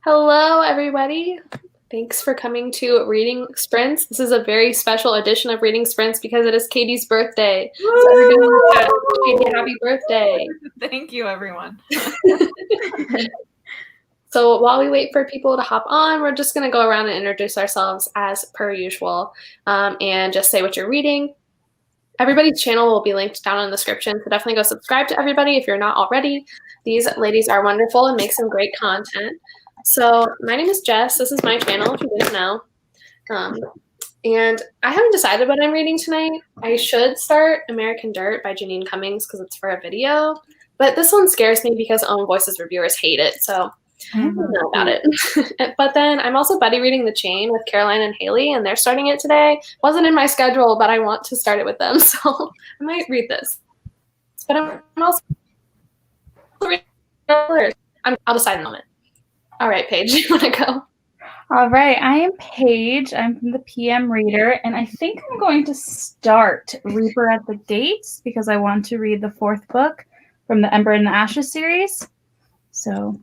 Hello, everybody. Thanks for coming to Reading Sprints. This is a very special edition of Reading Sprints because it is Katie's birthday. So everybody wish Katie a happy birthday. Thank you, everyone. So while we wait for people to hop on, we're just going to go around and introduce ourselves as per usual and just say what you're reading. Everybody's channel will be linked down in the description, so definitely go subscribe to everybody if you're not already. These ladies are wonderful and make some great content. So my name is Jess. This is my channel, if you didn't know. And I haven't decided what I'm reading tonight. I should start American Dirt by Janine Cummings because it's for a video. But this one scares me because Own Voices reviewers hate it. So I don't know about it. But then I'm also buddy reading The Chain with Caroline and Haley, and they're starting it today. Wasn't in my schedule, but I want to start it with them. So I might read this. But I'm also reading others. I'll decide in a moment. All right, Paige, you want to go? All right, I am Paige. I'm from the PM Reader, and I think I'm going to start Reaper at the Gates because I want to read the fourth book from the Ember and the Ashes series. So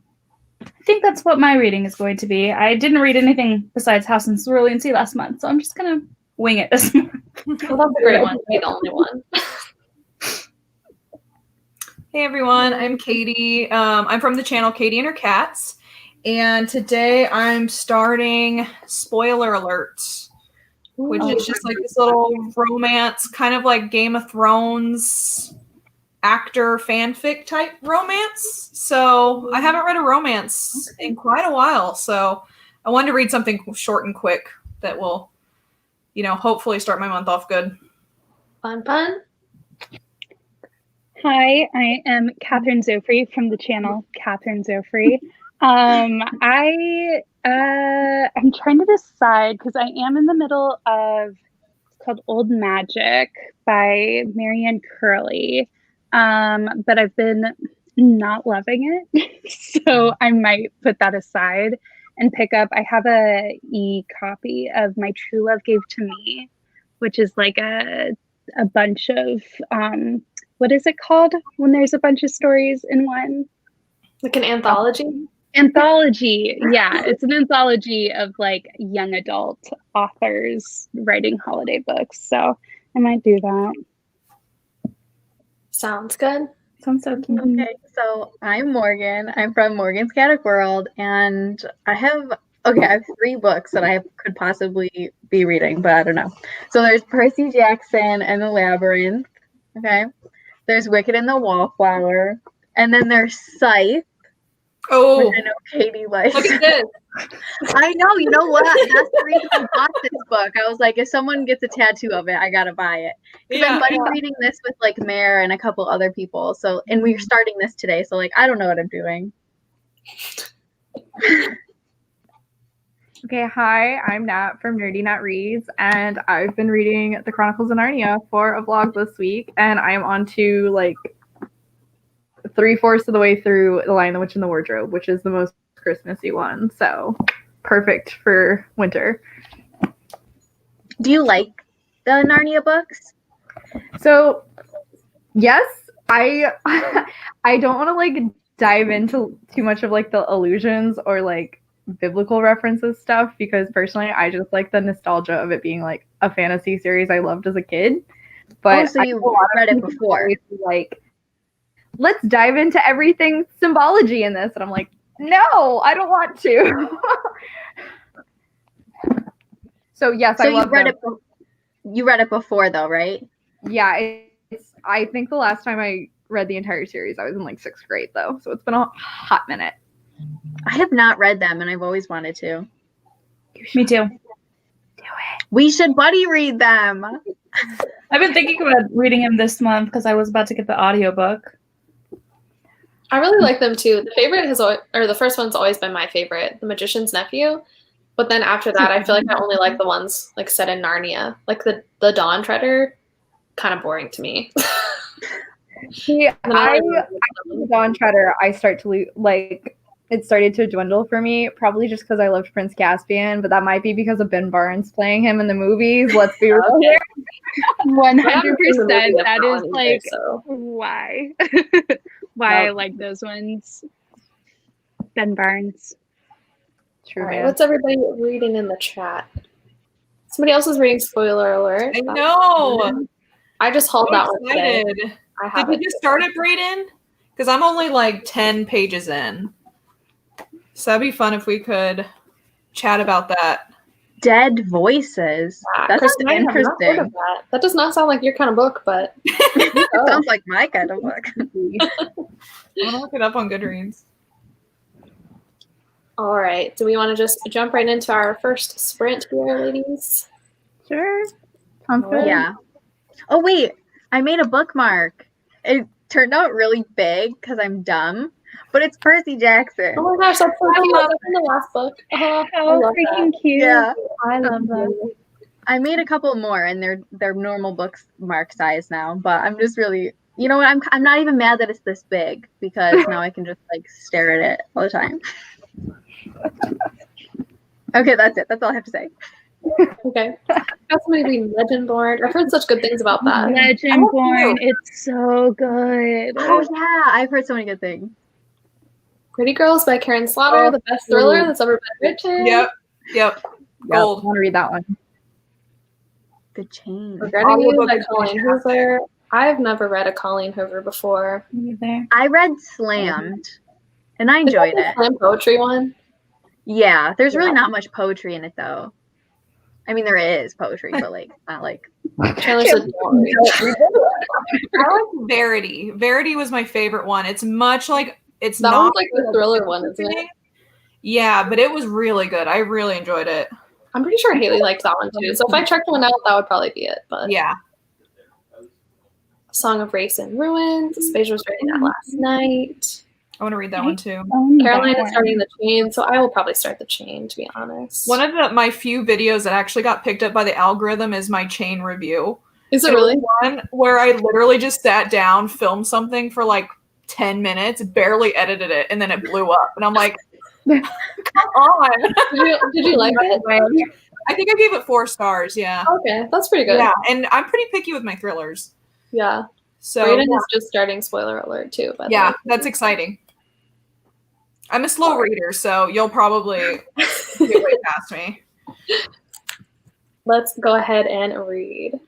I think that's what my reading is going to be. I didn't read anything besides House and Cerulean Sea last month, so I'm just going to wing it this month. Well, that's a great one. Be the only one. Hey, everyone. I'm Katie. I'm from the channel Katie and Her Cats. And today I'm starting Spoiler Alert, which is just like this little romance, kind of like Game of Thrones actor fanfic type romance. So I haven't read a romance in quite a while. So I wanted to read something short and quick that will, hopefully start my month off good. Fun. Hi, I am Catherine Zofrey from the channel Catherine Zofrey. I'm trying to decide because I am in the middle of, it's called Old Magic by Marianne Curley. But I've been not loving it. So I might put that aside and pick up, I have a e-copy of My True Love Gave to Me, which is like a bunch of, what is it called when there's a bunch of stories in one? Like an anthology? Anthology. Yeah, it's an anthology of like young adult authors writing holiday books. So I might do that. Sounds good. Sounds so cute. Okay, so I'm Morgan. I'm from Morgan's Chaotic World, and I have 3 books that I could possibly be reading, but I don't know. So there's Percy Jackson and the Labyrinth. Okay. There's Wicked and the Wallflower, and then there's Scythe. Oh, which I know Katie likes. Look at this. I know. You know what? That's the reason I bought this book. I was like, if someone gets a tattoo of it, I gotta buy it. Because I'm buddy reading this with like Mare and a couple other people. So, and we're starting this today. So, like, I don't know what I'm doing. Okay, hi, I'm Nat from Nerdy Nat Reads, and I've been reading The Chronicles of Narnia for a vlog this week, and I am on to like 3/4 of the way through The Lion, the Witch, and the Wardrobe, which is the most Christmassy one, so perfect for winter. Do you like the Narnia books? So, yes, I don't want to like dive into too much of like the allusions or like biblical references stuff because personally I just like the nostalgia of it being like a fantasy series I loved as a kid. But so you read it before. Like, let's dive into everything symbology in this. And I'm like, no, I don't want to. So yes, so I love it. You read it before though, right? Yeah, I think the last time I read the entire series, I was in like 6th grade though. So it's been a hot minute. I have not read them and I've always wanted to. Me too. Do it. We should buddy read them. I've been thinking about reading them this month because I was about to get the audiobook. I really like them too. The favorite the first one's always been my favorite, The Magician's Nephew. But then after that, I feel like I only like the ones like set in Narnia. Like the Dawn Treader, kind of boring to me. See, I Dawn Treader, I start to like it started to dwindle for me, probably just because I loved Prince Caspian, but that might be because of Ben Barnes playing him in the movies. Let's be real here. 100%. That is like why. Why I like those ones. Ben Barnes. True. All right, what's everybody reading in the chat? Somebody else is reading Spoiler Alert. I know. I just hauled that one today. Did you just start it, Brayden? Because I'm only like 10 pages in. So that'd be fun if we could chat about that. Dead voices. Yeah, That's Kristen, I have not heard interesting. of that. That does not sound like your kind of book, but It sounds like my kind of book. I'm gonna look it up on Goodreads. all right. Do we want to just jump right into our first sprint here, ladies? Sure. Sounds good. Yeah. Oh wait, I made a bookmark. It turned out really big because I'm dumb, but it's Percy Jackson. Oh my gosh, that's so cute. That's in the last book. Oh, freaking that. cute. Yeah. I love that. I made a couple more, and they're normal bookmark size now. But I'm just really, you know what? I'm not even mad that it's this big because now I can just like stare at it all the time. Okay, that's it. That's all I have to say. Okay. Got somebody reading Legendborn. I've heard such good things about that. Legendborn, it's so good. Oh yeah, I've heard so many good things. Pretty Girls by Karen Slaughter, the best thriller that's ever been written. Yep. Gold. I want to read that one. The Chain. Regretting You by Colleen Hoover. I've never read a Colleen Hoover before. Either. I read Slammed, and I enjoyed it. Slam poetry one. Yeah, there's really not much poetry in it though. I mean, there is poetry, but like not like. Chandler said, "Don't read." I like Verity. Verity was my favorite one. It's much like it's that not one's like the thriller one, isn't it? Yeah, but it was really good. I really enjoyed it. I'm pretty sure Haley liked that one too. So if I checked one out, that would probably be it. But yeah. Song of Race and Ruins. Space was reading that last night. I want to read that one too. Caroline is starting The Chain, so I will probably start The Chain, to be honest. One of my few videos that actually got picked up by the algorithm is my Chain review. Is it really? One where I literally just sat down, filmed something for like 10 minutes, barely edited it, and then it blew up. And I'm like, come on. Did you like it? I think I gave it 4 stars, yeah. Okay, that's pretty good. Yeah, and I'm pretty picky with my thrillers. Yeah. So Brayden is just starting Spoiler Alert too. By the way. That's exciting. I'm a slow reader, so you'll probably get way past me. Let's go ahead and read.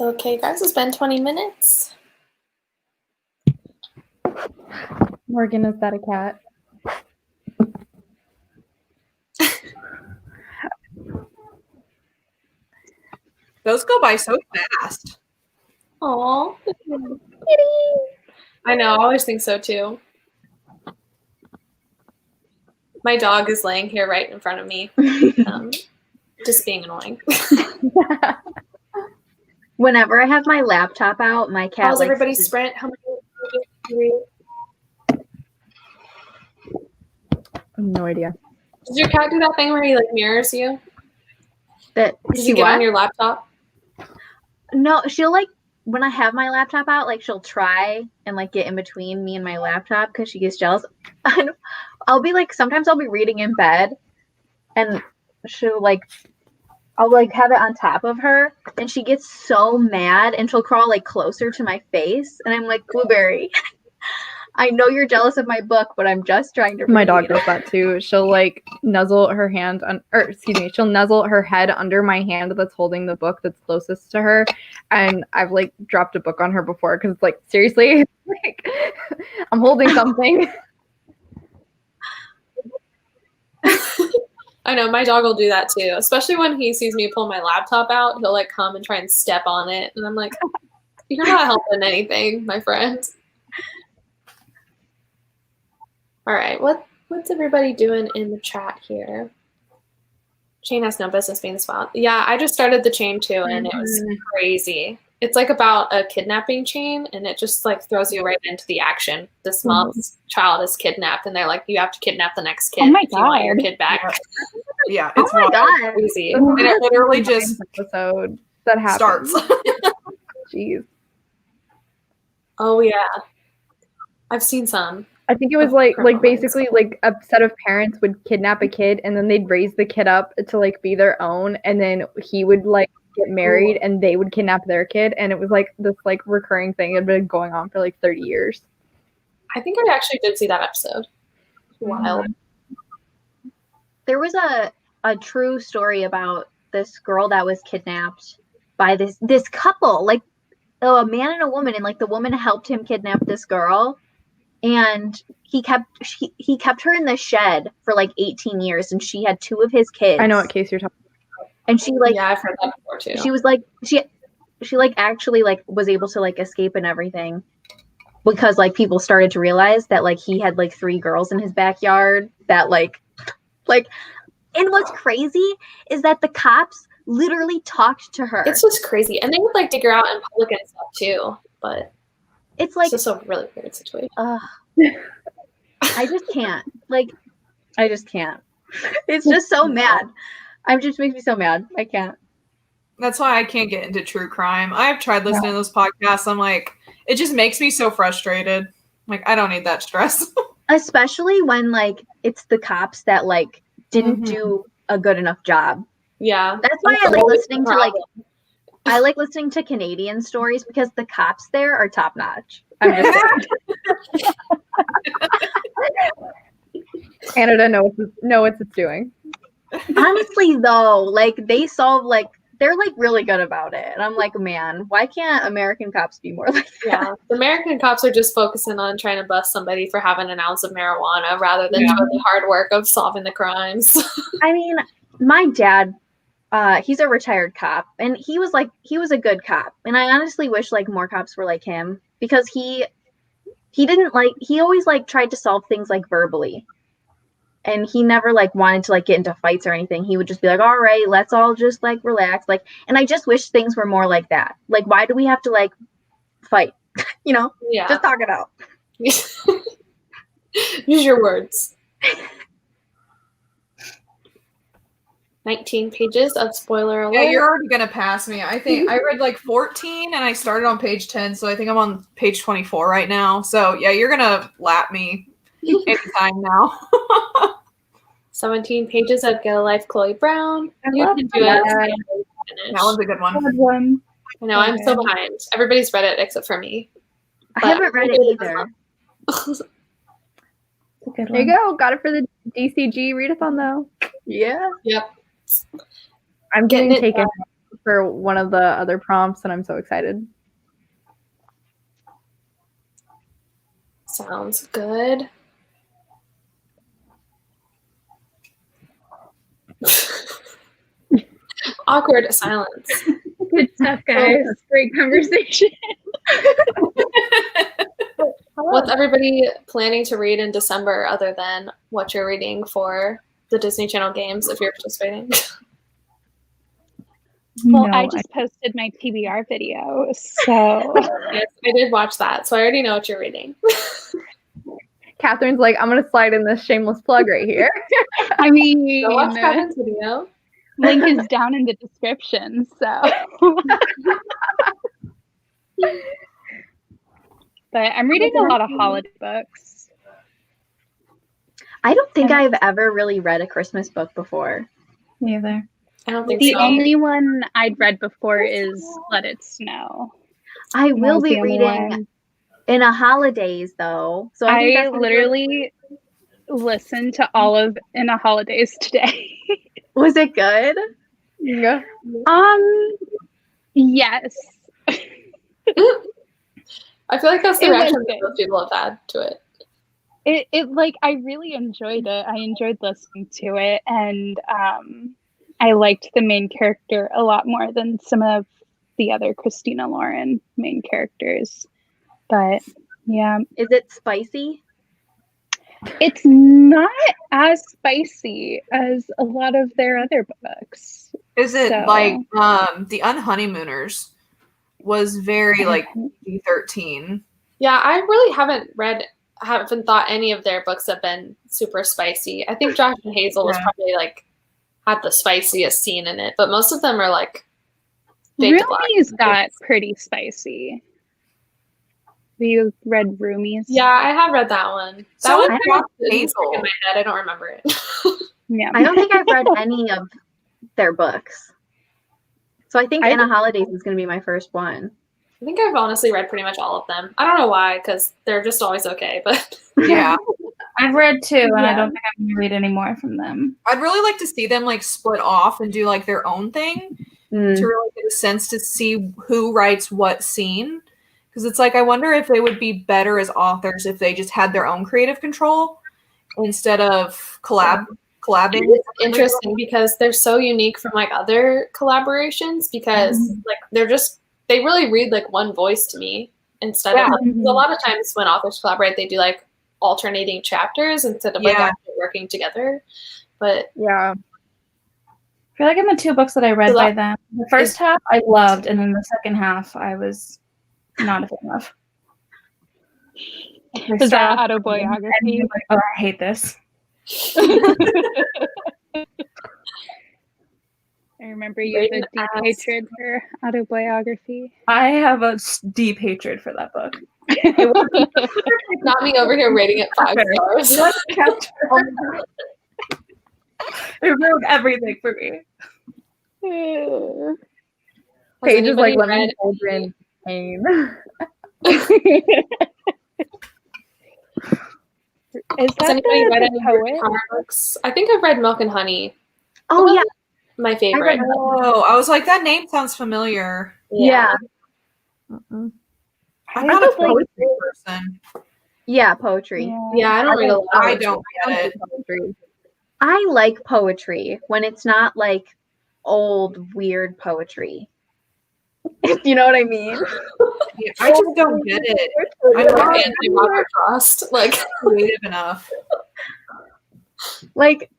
Okay, guys, it's been 20 minutes. Morgan, is that a cat? Those go by so fast. Aw. I know, I always think so too. My dog is laying here right in front of me, just being annoying. Whenever I have my laptop out, my cat. How's everybody's sprint? How many did you read? I have no idea. Does your cat do that thing where he like mirrors you? That Does he get on your laptop? No, she'll like when I have my laptop out, like she'll try and like get in between me and my laptop because she gets jealous. I'll be like, sometimes I'll be reading in bed, and she'll like, I'll like have it on top of her, and she gets so mad, and she'll crawl like closer to my face, and I'm like, Blueberry, I know you're jealous of my book, but I'm just trying to read. My dog does that too. She'll like nuzzle her hand on, or excuse me, she'll nuzzle her head under my hand that's holding the book that's closest to her. And I've like dropped a book on her before because it's like, seriously, like I'm holding something. I know, my dog will do that too, especially when he sees me pull my laptop out. He'll like come and try and step on it, and I'm like, you're not helping anything, my friend. All right, what's everybody doing in the chat here? Chain has no business being spawned. Yeah, I just started the chain too, and it was crazy. It's like about a kidnapping chain, and it just like throws you right into the action. This mom's child is kidnapped, and they're like, you have to kidnap the next kid if you want your kid back. Yeah, it's God. Crazy. And it literally just episode that happens. starts. Jeez. Oh yeah, I've seen some. I think it was like basically like a set of parents would kidnap a kid and then they'd raise the kid up to like be their own, and then he would like get married and they would kidnap their kid, and it was like this like recurring thing. It had been going on for like 30 years. I think I actually did see that episode. Wild. There was a true story about this girl that was kidnapped by this couple, like a man and a woman, and like the woman helped him kidnap this girl, and he kept her in the shed for like 18 years, and she had 2 of his kids. I know what case you're talking about. And she like, yeah, I've heard that before too. She was like she like actually like was able to like escape and everything, because like people started to realize that like he had like 3 girls in his backyard that like and what's crazy is that the cops literally talked to her. It's just crazy, and they would like dig her out in public and stuff too, but it's like just a really weird situation. I just can't. I just can't. It's just so mad. It just makes me so mad. I can't. That's why I can't get into true crime. I've tried listening to those podcasts. I'm like, it just makes me so frustrated. Like, I don't need that stress. Especially when like it's the cops that like didn't do a good enough job. Yeah. That's why I like listening to like I like listening to Canadian stories, because the cops there are top notch. I'm just saying. Canada knows what it's doing. Honestly though, like they solve like they're like really good about it. And I'm like, man, why can't American cops be more like that? Yeah. The American cops are just focusing on trying to bust somebody for having an ounce of marijuana rather than doing the hard work of solving the crimes. I mean, my dad, he's a retired cop, and he was a good cop. And I honestly wish like more cops were like him, because he always like tried to solve things like verbally. And he never like wanted to like get into fights or anything. He would just be like, all right, let's all just like relax. Like, and I just wish things were more like that. Like, why do we have to like fight? You know? Yeah. Just talk it out. Use your words. 19 pages of spoiler alert. Yeah, you're already going to pass me. I think I read like 14 and I started on page 10. So I think I'm on page 24 right now. So yeah, you're going to lap me anytime now. 17 pages of Get a Life, Chloe Brown. You can do that. it. That one's a good one. Good one. I know, I'm so behind. Everybody's read it except for me. I haven't read it either. It's a good There you one. go. Got it for the DCG readathon though. Yeah. Yep. I'm getting Getting it taken. done. for one of the other prompts, and I'm so excited. Sounds good. Awkward silence. Good stuff, guys. Great conversation. What's everybody planning to read in December other than what you're reading for the Disney Channel games if you're participating? Well, I just posted my TBR video, so Yes, I did watch that, so I already know what you're reading. Catherine's like, I'm gonna slide in this shameless plug right here. I mean, Go watch Kevin's video. link is down in the description. So, but I'm reading a lot of holiday books. I don't think I've ever really read a Christmas book before. Me either. I don't think The so. only one I'd read before is Let It Snow. I That will was be the only reading one. in a holidays though. So I think I that's gonna be- literally listened to all of In a Holidays today. was it good? Yeah. Yes. I feel like that's the It was reaction that good. most people have had to it. It like I really enjoyed it. I enjoyed listening to it, and I liked the main character a lot more than some of the other Christina Lauren main characters. But yeah, Is it spicy? it's not as spicy as a lot of their other books. Is it So- like the Unhoneymooners was very like G13? Yeah, I really haven't thought any of their books have been super spicy. I think Josh and Hazel was Yeah. probably like had the spiciest scene in it, but most of them are like fade to black. Rumi's got pretty spicy. Have you read Rumi's? Yeah, I have read that one. That So one I kind of read is Hazel. in my head. I don't remember it. Yeah. I don't think I've read any of their books. So I think In a Holidays is going to be my first one. I think I've honestly read pretty much all of them. I don't know why, because they're just always okay. But Yeah. I've read 2, and I Yeah. don't think I'm going to read any more from them. I'd really like to see them like split off and do like their own thing Mm. to really get a sense to see who writes what scene. Because it's like I wonder if they would be better as authors if they just had their own creative control instead of collabing. it's interesting because they're so unique from like other collaborations because like they really read like one voice to me instead of like, 'cause a lot of times when authors collaborate they do like alternating chapters instead of like Yeah. actually working together. But Yeah. I feel like in the 2 books that I read So by them, the first half I loved, and then the second half I was not a fan of. Is that autobiography? Like, oh, I hate this. I remember you have a deep hatred for autobiography. I have a deep hatred for that book. got me over here rating it 5 stars. What chapter? It ruined everything for me. Has Paige is like, anybody let me read hold you in pain. Is Has that anybody read the any of your poet? comic books? I think I've read Milk and Honey. Oh, Well, yeah. My favorite. Oh, I was like, that name sounds familiar. Yeah. I'm I not a was like- poetry person. Yeah, poetry. Yeah, I don't read a lot. I don't get it. I like poetry when it's not like old, weird poetry. You know what I mean? Yeah, I just don't get it. I Like don't Anthony Robert Frost. Like creative enough. Like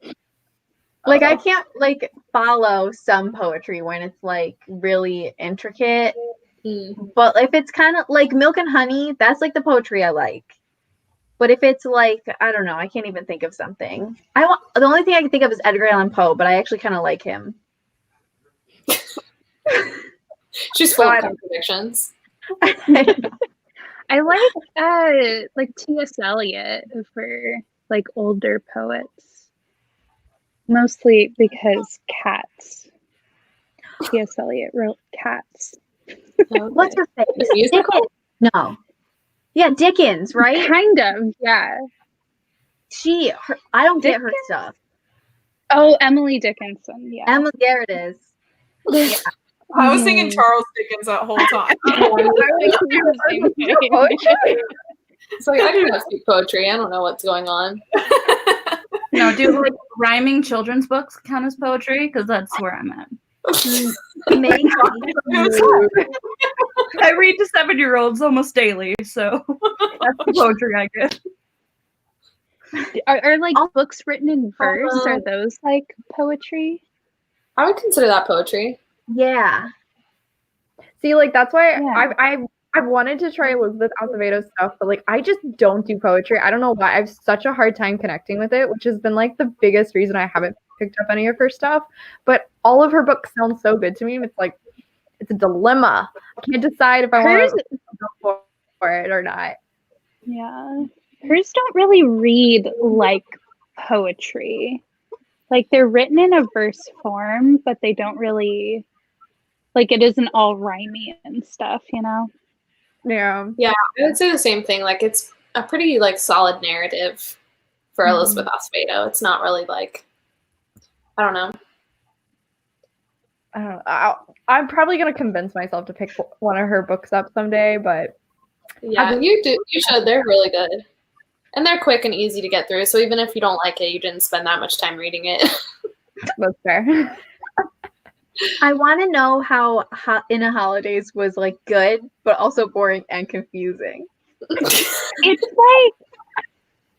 I can't like follow some poetry when it's like really intricate. But if it's kind of like Milk and Honey, that's like the poetry I like. But if it's like, I don't know, I can't even think of something. The only thing I can think of is Edgar Allan Poe, but I actually kind of like him. she's full of contradictions. I like T.S. Eliot for like older poets, mostly because Cats. T.S. Eliot wrote Cats. What's her face? The musical? Dickens? No. Yeah, Dickens, right? Kind of, yeah. I don't get her stuff. Oh, Emily Dickinson, yeah. Emma, there it is. Yeah. I was singing Charles Dickens that whole time. So I do not speak poetry. I don't know what's going on. No, do like rhyming children's books count as poetry? Because that's where I'm at. Maybe. I read to 7-year-olds almost daily, so that's the poetry I get. Are like books written in verse? Are those like poetry? I would consider that poetry. Yeah. See, like that's why Yeah. I've wanted to try Elizabeth Acevedo's stuff, but like I just don't do poetry. I don't know why. I have such a hard time connecting with it, which has been like the biggest reason I haven't picked up any of her stuff. But all of her books sound so good to me. It's like it's a dilemma. I can't decide if I want to go for it or not. Yeah. Hers don't really read like poetry. Like they're written in a verse form, but they don't really like it isn't all rhymey and stuff, you know? Yeah. Yeah, I would say the same thing. Like it's a pretty like solid narrative for Elizabeth Acevedo. It's not really like I don't know. I don't know. I'm probably gonna convince myself to pick one of her books up someday, but Yeah, you should. They're really good. And they're quick and easy to get through. So even if you don't like it, you didn't spend that much time reading it. that's fair. I want to know how In a Holidays was like good, but also boring and confusing. It's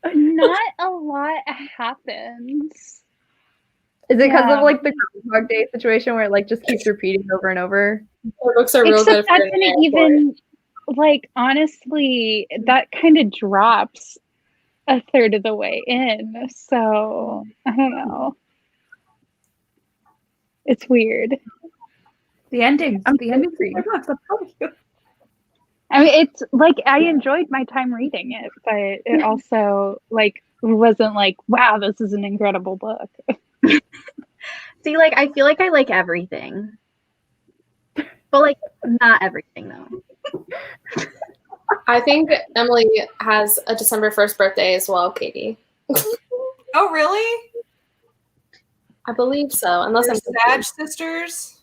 like not a lot happens. Is it because of like the Groundhog Day situation where it like just keeps repeating over and over? Their books are real good. Except that didn't even like honestly that kind of drops a third of the way in. So I don't know. It's weird. The ending. The ending. I mean, it's like I enjoyed my time reading it, but it also like wasn't like, wow, this is an incredible book. See, like I feel like I like everything, but like not everything though. I think Emily has a December 1st birthday as well, Katie. Oh, really? I believe so, unless They're I'm Sag sisters.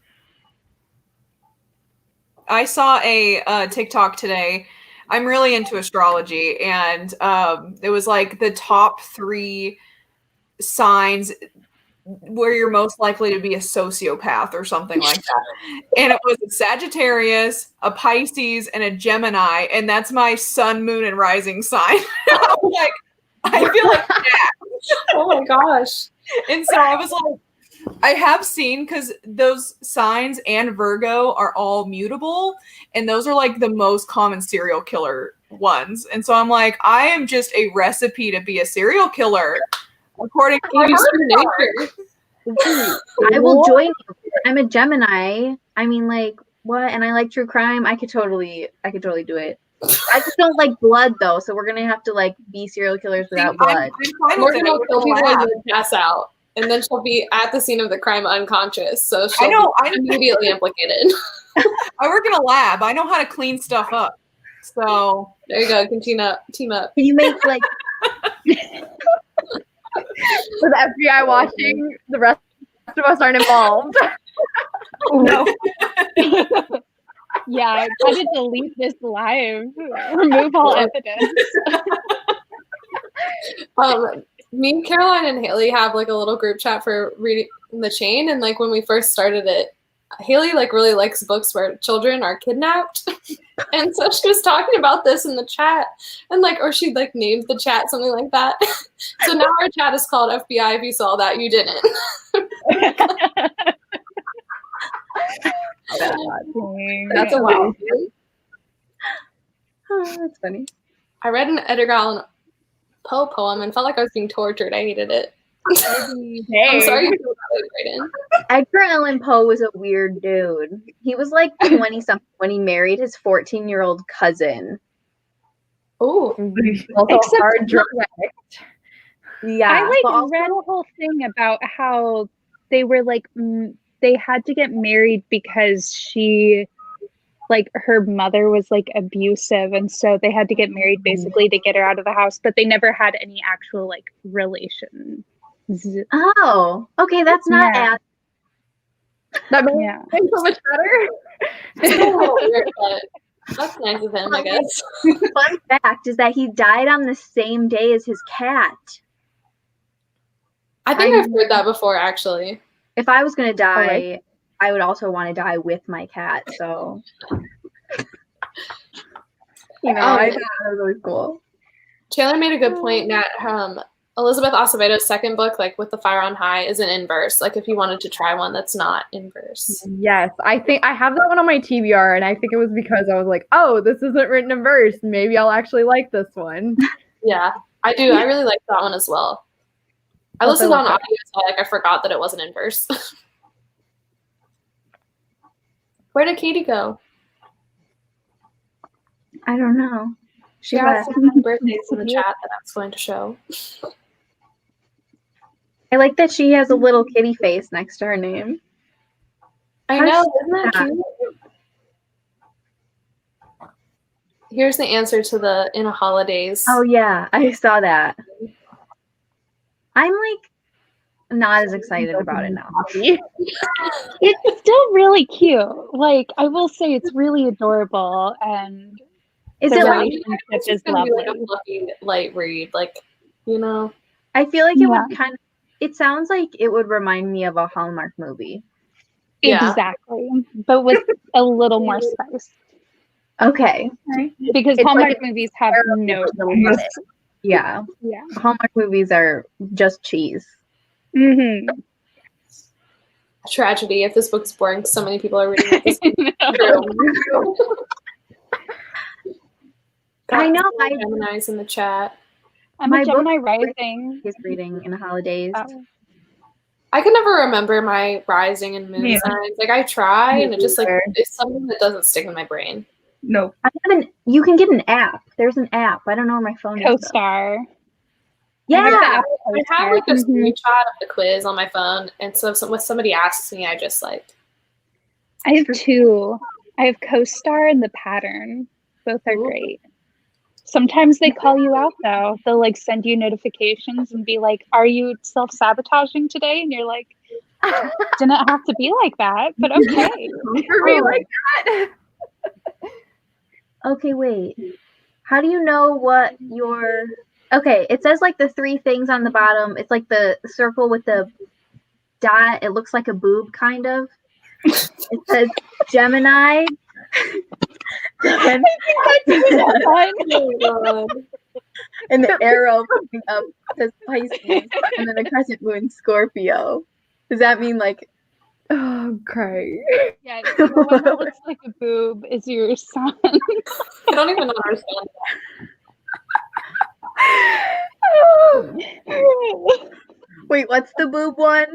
I saw a TikTok today. I'm really into astrology, and it was like the top 3 signs where you're most likely to be a sociopath or something like that. And it was a Sagittarius, a Pisces, and a Gemini, and that's my sun, moon, and rising sign. I was like, I feel like that. Oh my gosh. And so I was like, I have seen, because those signs and Virgo are all mutable, and those are like the most common serial killer ones. And so I'm like, I am just a recipe to be a serial killer, according to my birth chart. I will join you. I'm a Gemini. I mean, like, what? And I like true crime. I could totally do it. I just don't like blood though, so we're gonna have to like be serial killers without blood. I'm fine with Morgan it. will kill people and then pass out, and then she'll be at the scene of the crime unconscious. So she'll be immediately implicated. I work in a lab. I know how to clean stuff up. So there you go. Team up. Can you make like with the FBI watching, the rest of us aren't involved. no. Yeah, I gotta delete this live. Remove all evidence. Me, Caroline, and Haley have like a little group chat for reading the chain, and like when we first started it, Haley like really likes books where children are kidnapped, and so she was talking about this in the chat, and like, or she'd like named the chat something like that. So now our chat is called FBI. If you saw that, you didn't. That's a lot. oh, that's funny. I read an Edgar Allan Poe poem and felt like I was being tortured. I hated it. I'm sorry you feel that way, Brayden. Edgar Allan Poe was a weird dude. He was like 20-something when he married his 14-year-old cousin. Oh, Also hard drug addict. Yeah. I like but read a whole thing about how they were like they had to get married because she like her mother was like abusive, and so they had to get married basically to get her out of the house, but they never had any actual like relation. Oh, okay, that's not Yeah. as That makes Yeah. things so much better. It's a little weird, but that's nice of him, I guess. Fun fact is that he died on the same day as his cat. I think I've heard that before, actually. If I was gonna die, right. I would also want to die with my cat. So, I thought that was really cool. Taylor made a good point that 𝗙𝗲𝗻𝗱 𝗙𝗶𝗲 second book, like with the Fire on High, isn't in verse. Like if you wanted to try one that's not in verse. Yes, I think I have that one on my TBR, and I think it was because I was like, oh, this isn't written in verse. Maybe I'll actually like this one. Yeah, I do. I really like that one as well. I listened on audio, so I forgot that it wasn't in verse. Where did Catie go? I don't know. She has some happy birthdays in the chat that I was going to show. I like that she has a little kitty face next to her name. I know, isn't that cute? Here's the answer to the In a Holidays. Oh yeah, I saw that. I'm like not as excited about it now. It's still really cute. Like, I will say it's really adorable, and Is the it like? relationship It's is just gonna be lovely. like a fluffy light read, like, you know. I feel like it Yeah. would kind of. It sounds like it would remind me of a Hallmark movie. Yeah. Exactly, but with a little more spice. Okay. Because It's Hallmark like movies have no Yeah. spice. Yeah. Yeah. Hallmark movies are just cheese. Mm-hmm. Tragedy. If this book's boring, so many people are reading it. I know. Gemini's in the chat. I'm My a book- Gemini rising. Is reading in the holidays. Oh. I can never remember my rising and moon Yeah. signs. Like I try, and it just like neither. it's something that doesn't stick in my brain. Nope. You can get an app. There's an app. I don't know where my phone is. though. Co-star. Yeah. I have like a Mhm. screenshot of the quiz on my phone, and so if somebody asks me, I just like. I have two. I have Co-star and the Pattern. Both are Ooh. great. Sometimes they call you out though. They'll like send you notifications and be like, "Are you self-sabotaging today?" And you're like, "Didn't have to be like that, but okay." For me, like that. Okay, wait. How do you know what your? Okay, it says like the three things on the bottom. It's like the circle with the dot. It looks like a boob, kind of. It says Gemini. and, and the arrow coming up says Pisces, and then a crescent moon Scorpio. Does that mean like? Oh, great. Yeah, the one that looks like a boob is your sun. I don't even understand. Wait, what's the boob one?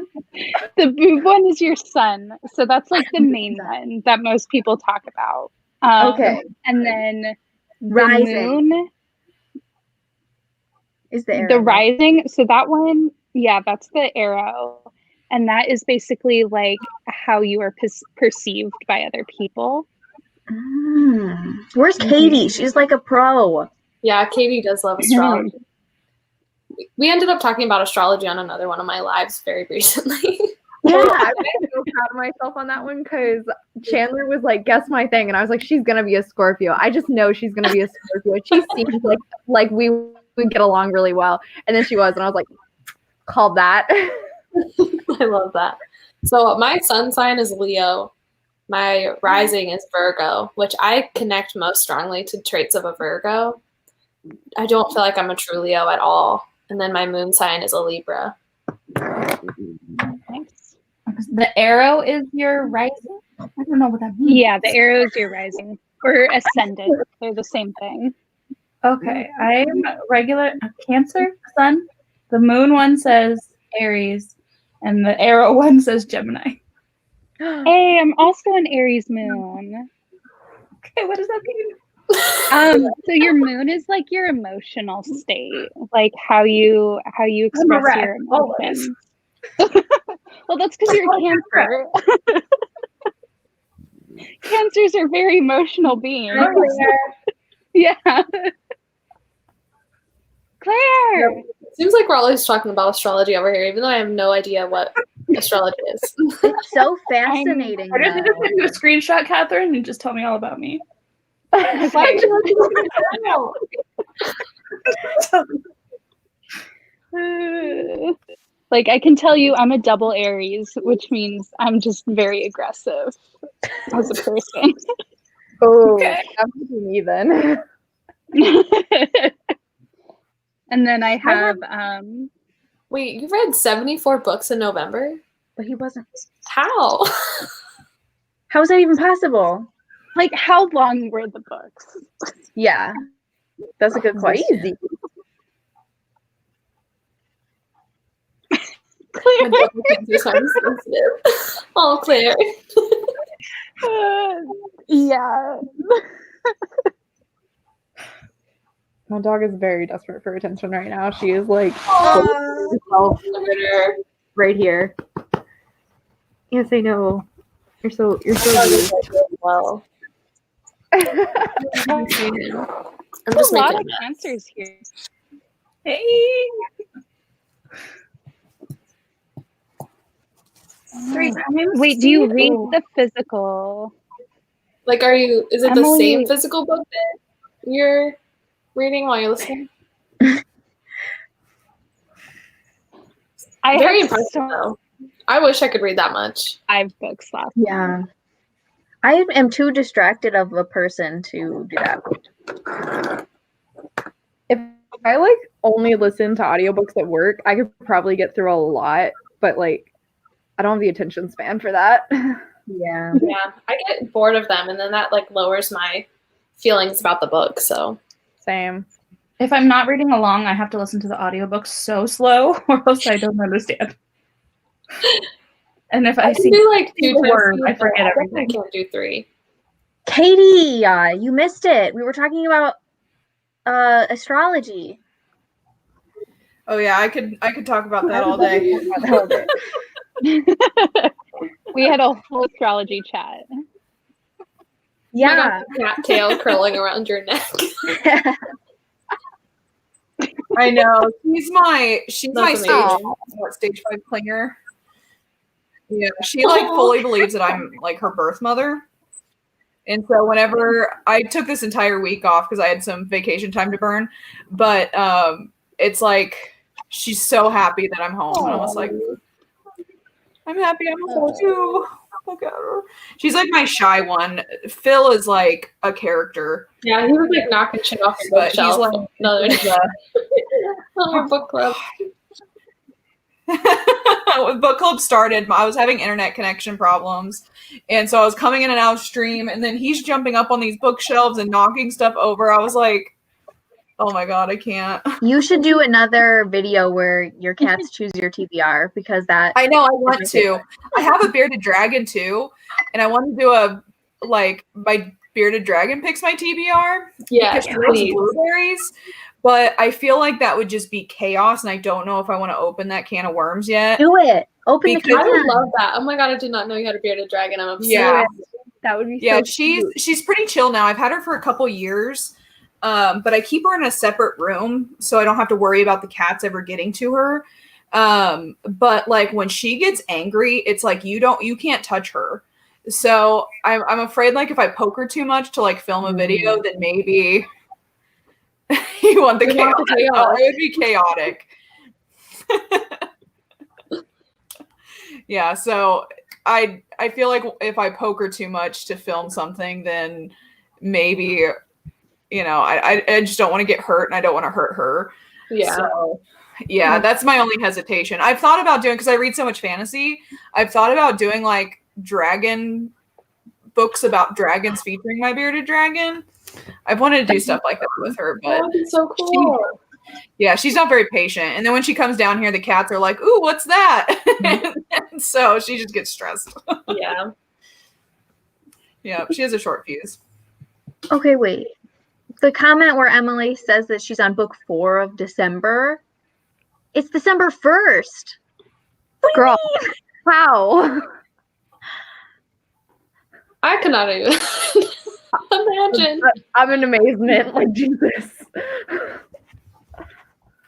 The boob one is your sun. So that's like the main one that most people talk about. Okay. And then the Rising moon, is the arrow. the rising. So that one, yeah, that's the arrow. And that is basically like how you are perceived by other people. Where's Catie? She's like a pro. Yeah, Catie does love astrology. We ended up talking about astrology on another one of my lives very recently. Yeah, I'm so proud of myself on that one because Chandler was like, "Guess my thing," and I was like, "She's gonna be a Scorpio. I just know she's gonna be a Scorpio. She seems like we would get along really well." And then she was, and I was like, "Called that." I love that. So my sun sign is Leo. My rising is Virgo, which I connect most strongly to traits of a Virgo. I don't feel like I'm a true Leo at all. And then my moon sign is a Libra. Thanks. The arrow is your rising? I don't know what that means. Yeah, the arrow is your rising or ascendant. They're the same thing. Okay, I'm regular Cancer sun. The moon one says Aries, and the arrow one says Gemini. Hey, I'm also an Aries moon. Okay, what does that mean? So your moon is like your emotional state, like how you express wreck, your emotions. Well, that's because you're a Cancer. Cancers are very emotional beings. Yeah. Claire. Seems like we're always talking about astrology over here, even though I have no idea what astrology is. It's so fascinating. I just need to though. send you a screenshot, Catherine, and just tell me all about me. Okay. Like, I can tell you I'm a double Aries, which means I'm just very aggressive as a person. Oh, Okay. that would be me then. And then I have Wait, you read 74 books in November? But he wasn't. How? How is that even possible? like, how long were the books? Yeah, that's a good question. Crazy. My double cancer sign is sensitive. Oh, Claire. Yeah. My dog is very desperate for attention right now. She is like right here. Yes, I know. You're so rude. Well, I'm There's just a lot making of cancers here. Hey. Great. Wait, do you read the physical? Like, is it the Emily- same physical book that you're reading while you're listening? I Very have impressive, though. I wish I could read that much. 5 books left. Yeah. I am too distracted of a person to do that. If I like only listen to audiobooks at work, I could probably get through a lot, but like I don't have the attention span for that. Yeah. Yeah, I get bored of them, and then that like lowers my feelings about the book. So Same. If I'm not reading along, I have to listen to the audiobook so slow, or else I don't understand. And if I I can see do like 2 word, times, I forget I everything. can't do 3. Katie, you missed it. We were talking about astrology. Oh yeah, I could talk about that all day. We had a whole astrology chat. Yeah. Cat tail curling around your neck. I know. She's my That's stage, amazing. stage 5 clinger. Yeah, she like fully believes that I'm like her birth mother. And so whenever I took this entire week off because I had some vacation time to burn, but it's like she's so happy that I'm home. And I was like, I'm happy I'm home too. Look at her. She's like my shy one. Phil is like a character. Yeah, he was like knocking shit off the But he's bookshelf. like Another our book club. when book club started, I was having internet connection problems, and so I was coming in and out of stream, and then he's jumping up on these bookshelves and knocking stuff over. I was like, oh my god, I can't. You should do another video where your cats choose your TBR because that I know I want to. I have a bearded dragon too, and I want to do a like my bearded dragon picks my TBR Yeah, because she loves blueberries. But I feel like that would just be chaos, and I don't know if I want to open that can of worms yet. do it. Open the Because- I can. would love that. Oh my god, I did not know you had a bearded dragon. I'm obsessed. Yeah. That would be Yeah, so cute. she's pretty chill now. I've had her for a couple years, but I keep her in a separate room so I don't have to worry about the cats ever getting to her. But like when she gets angry, it's like you can't touch her. So I'm afraid like if I poke her too much to like film a video, then maybe you want the chaos. Oh, it would be chaotic. Yeah, so I feel like if I poke her too much to film something, then maybe, you know, I just don't want to get hurt and I don't want to hurt her. Yeah. So, yeah, that's my only hesitation. I've thought about doing, because I read so much fantasy, I've thought about doing like dragon books about dragons featuring my bearded dragon. I've wanted to do stuff like that with her, but That would be so cool. she's not very patient. And then when she comes down here, the cats are like, ooh, what's that? And so she just gets stressed. Yeah. Yeah, she has a short fuse. Okay, wait. The comment where Emily says that she's on book 4 of December. It's December 1st. Girl, how? I could not even imagine. I'm in amazement. Like, Jesus.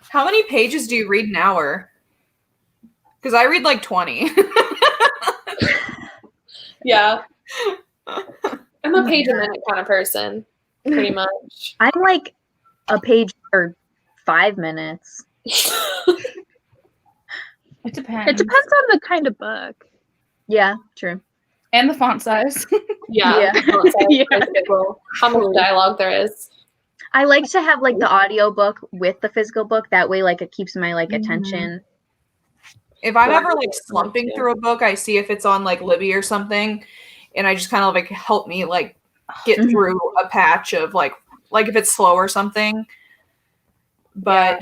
How many pages do you read an hour? Because I read like 20. Yeah. I'm a page a minute kind of person, pretty much. I'm like a page for 5 minutes. It depends. It depends on the kind of book. Yeah, true. And the font size. Yeah. Yeah. How much dialogue there is. I like to have like the audio book with the physical book. That way, like it keeps my like attention. If I'm ever like slumping through a book, I see if it's on like Libby or something, and I just kind of like help me like get through a patch of like if it's slow or something. But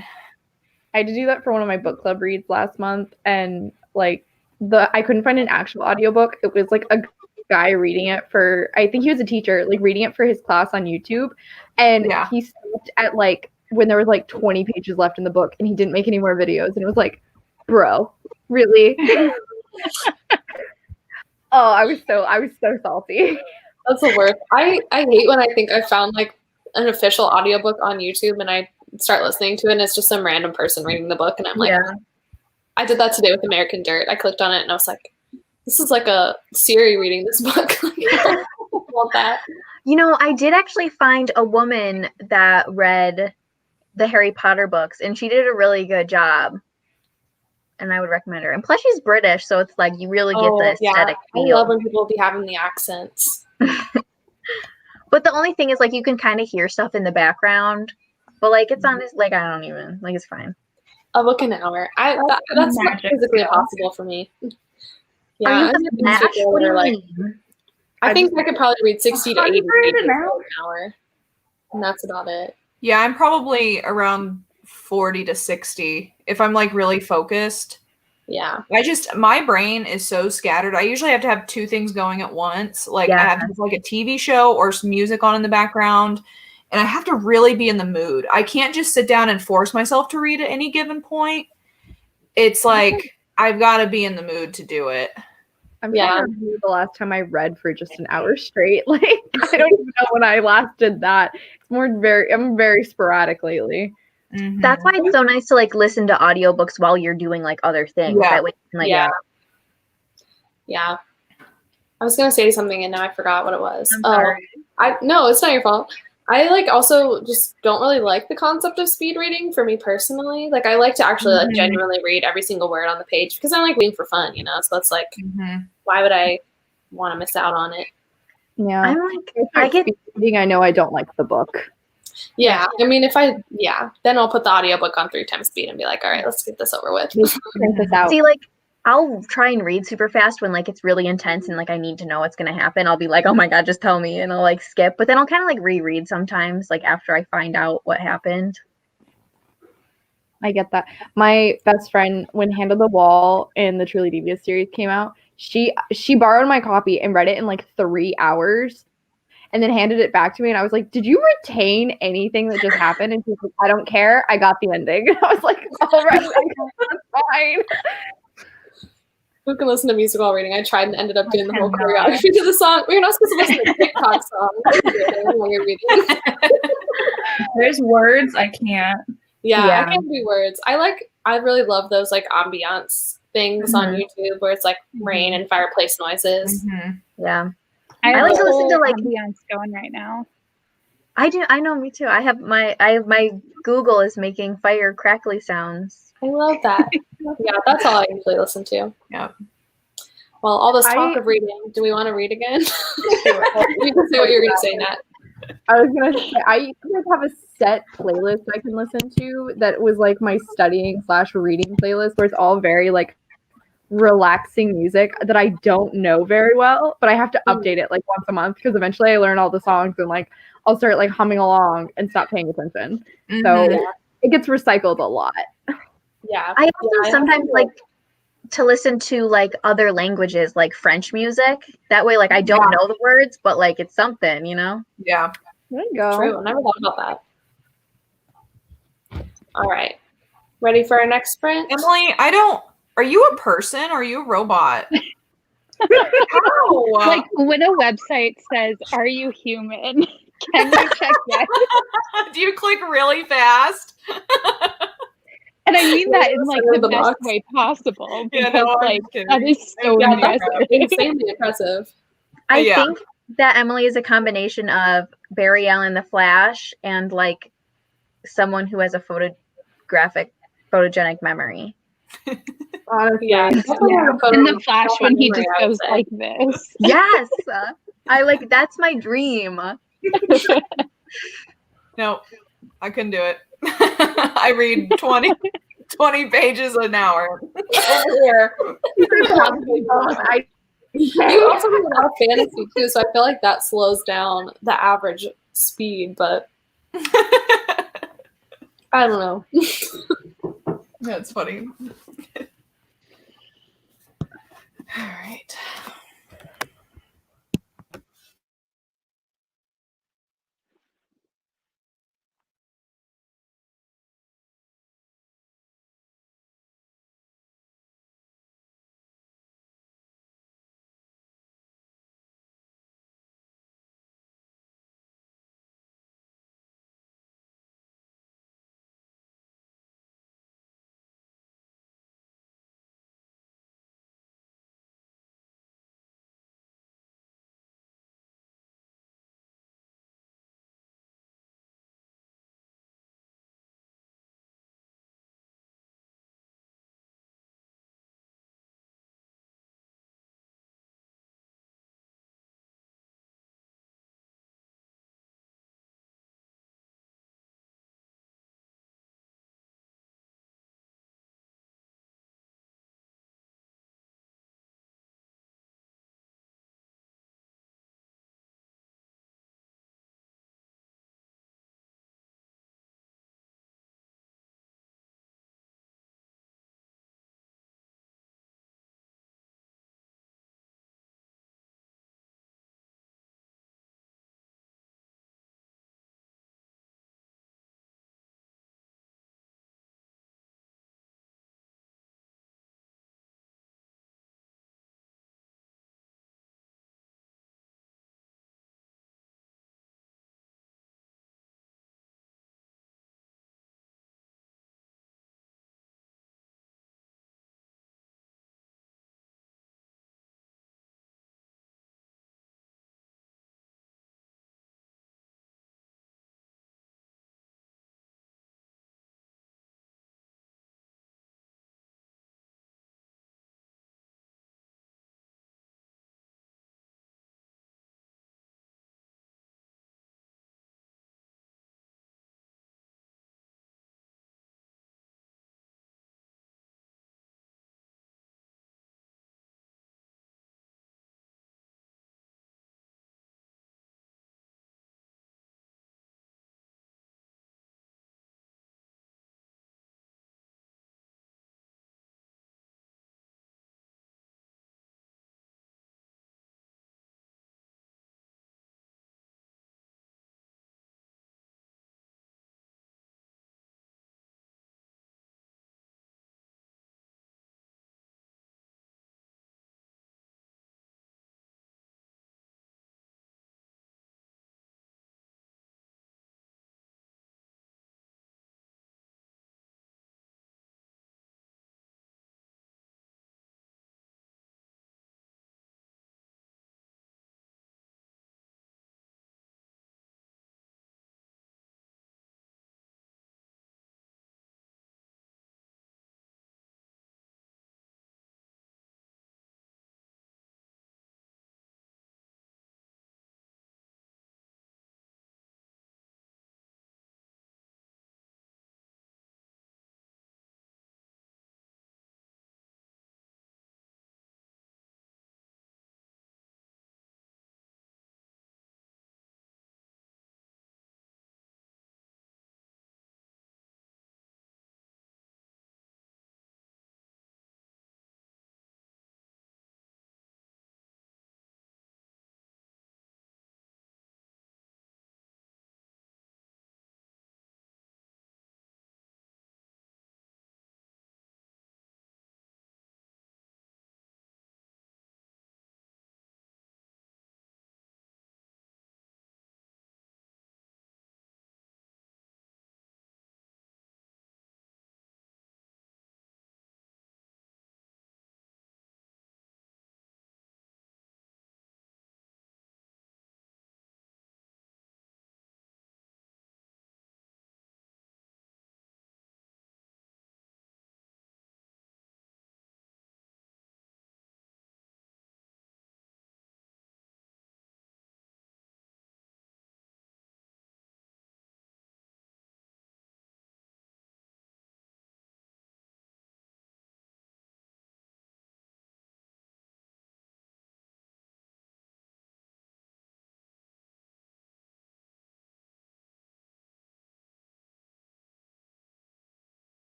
I had to do that for one of my book club reads last month, and like I couldn't find an actual audiobook. It was like a guy reading it for, I think he was a teacher, like reading it for his class on YouTube, and he stopped at like when there was like 20 pages left in the book, and he didn't make any more videos, and it was like, bro, really? Oh, I was so salty. That's the worst. I hate when I think I found like an official audiobook on YouTube and I start listening to it and it's just some random person reading the book and I'm like, I did that today with American Dirt. I clicked on it and I was like, this is like a Siri reading this book. I don't want that. You know, I did actually find a woman that read the Harry Potter books and she did a really good job. And I would recommend her. And plus she's British, so it's like you really get the aesthetic feel. I love when people be having the accents. But the only thing is like you can kind of hear stuff in the background. But like it's on like I don't even like it's fine. A book an hour. That's not physically impossible for me. Yeah, Are you the Mash? What do you mean? I think I could probably read 60 to 80 pages an hour. And that's about it. Yeah, I'm probably around 40 to 60 if I'm like really focused. Yeah. My brain is so scattered. I usually have to have 2 things going at once. Like I have to have like a TV show or some music on in the background. And I have to really be in the mood. I can't just sit down and force myself to read at any given point. It's like I've got to be in the mood to do it. I'm trying to remember the last time I read for just an hour straight. Like I don't even know when I last did that. I'm very sporadic lately. Mm-hmm. That's why it's so nice to like listen to audiobooks while you're doing like other things. That way you can, like, yeah. I was gonna say something and now I forgot what it was. I'm sorry. No, it's not your fault. I like also just don't really like the concept of speed reading for me personally. Like I like to actually like genuinely read every single word on the page because I like reading for fun, you know. So that's like, why would I want to miss out on it? Yeah, I'm like, I get reading. I know I don't like the book. Yeah, I mean, then I'll put the audiobook on 3 times speed and be like, all right, let's get this over with. Print this out. See, like, I'll try and read super fast when, like, it's really intense and, like, I need to know what's going to happen. I'll be like, oh, my God, just tell me. And I'll, like, skip. But then I'll kind of, like, reread sometimes, like, after I find out what happened. I get that. My best friend, when Hand on the Wall and the Truly Devious series came out, she borrowed my copy and read it in, like, 3 hours. And then handed it back to me, and I was like, did you retain anything that just happened? And she was like, I don't care. I got the ending. I was like, all right, that's fine. Who can listen to music while reading? I tried and ended up doing the whole choreography to the song. We're not supposed to listen to TikTok songs while you're reading. There's words I can't. Yeah, I can't do words. I really love those like ambiance things on YouTube where it's like rain and fireplace noises. Yeah. I like to listen to like ambiance going right now. I do. I know. Me too. I have my Google is making fire crackly sounds. I love that. Yeah, that's all I usually listen to. Yeah. Well, all this talk of reading. Do we want to read again? You can say what you're gonna say, Nat. I was gonna say I used to have a set playlist I can listen to that was like my studying/reading playlist where it's all very like relaxing music that I don't know very well, but I have to update it like once a month because eventually I learn all the songs and like I'll start like humming along and stop paying attention. So it gets recycled a lot. Yeah. I also sometimes like to listen to like other languages like French music. That way like I don't know the words, but like it's something, you know? Yeah. There you go. True. I never thought about that. All right. Ready for our next sprint? Emily, are you a person or are you a robot? How? Like when a website says, "Are you human?" Can you check that? Do you click really fast? And I mean that in like Center of the the best box. way possible Yeah, because no, I'm like just kidding. that is so Yeah, impressive. that's Insanely impressive. I Yeah. think that Emily is a combination of Barry Allen the Flash and like someone who has a photogenic memory. Honestly, Yeah. In the Flash when he just goes like this. Yes. I like that's my dream. No, I couldn't do it. I read 20 pages an hour over here. You also read a lot of fantasy too, so I feel like that slows down the average speed, but I don't know. That's funny. All right.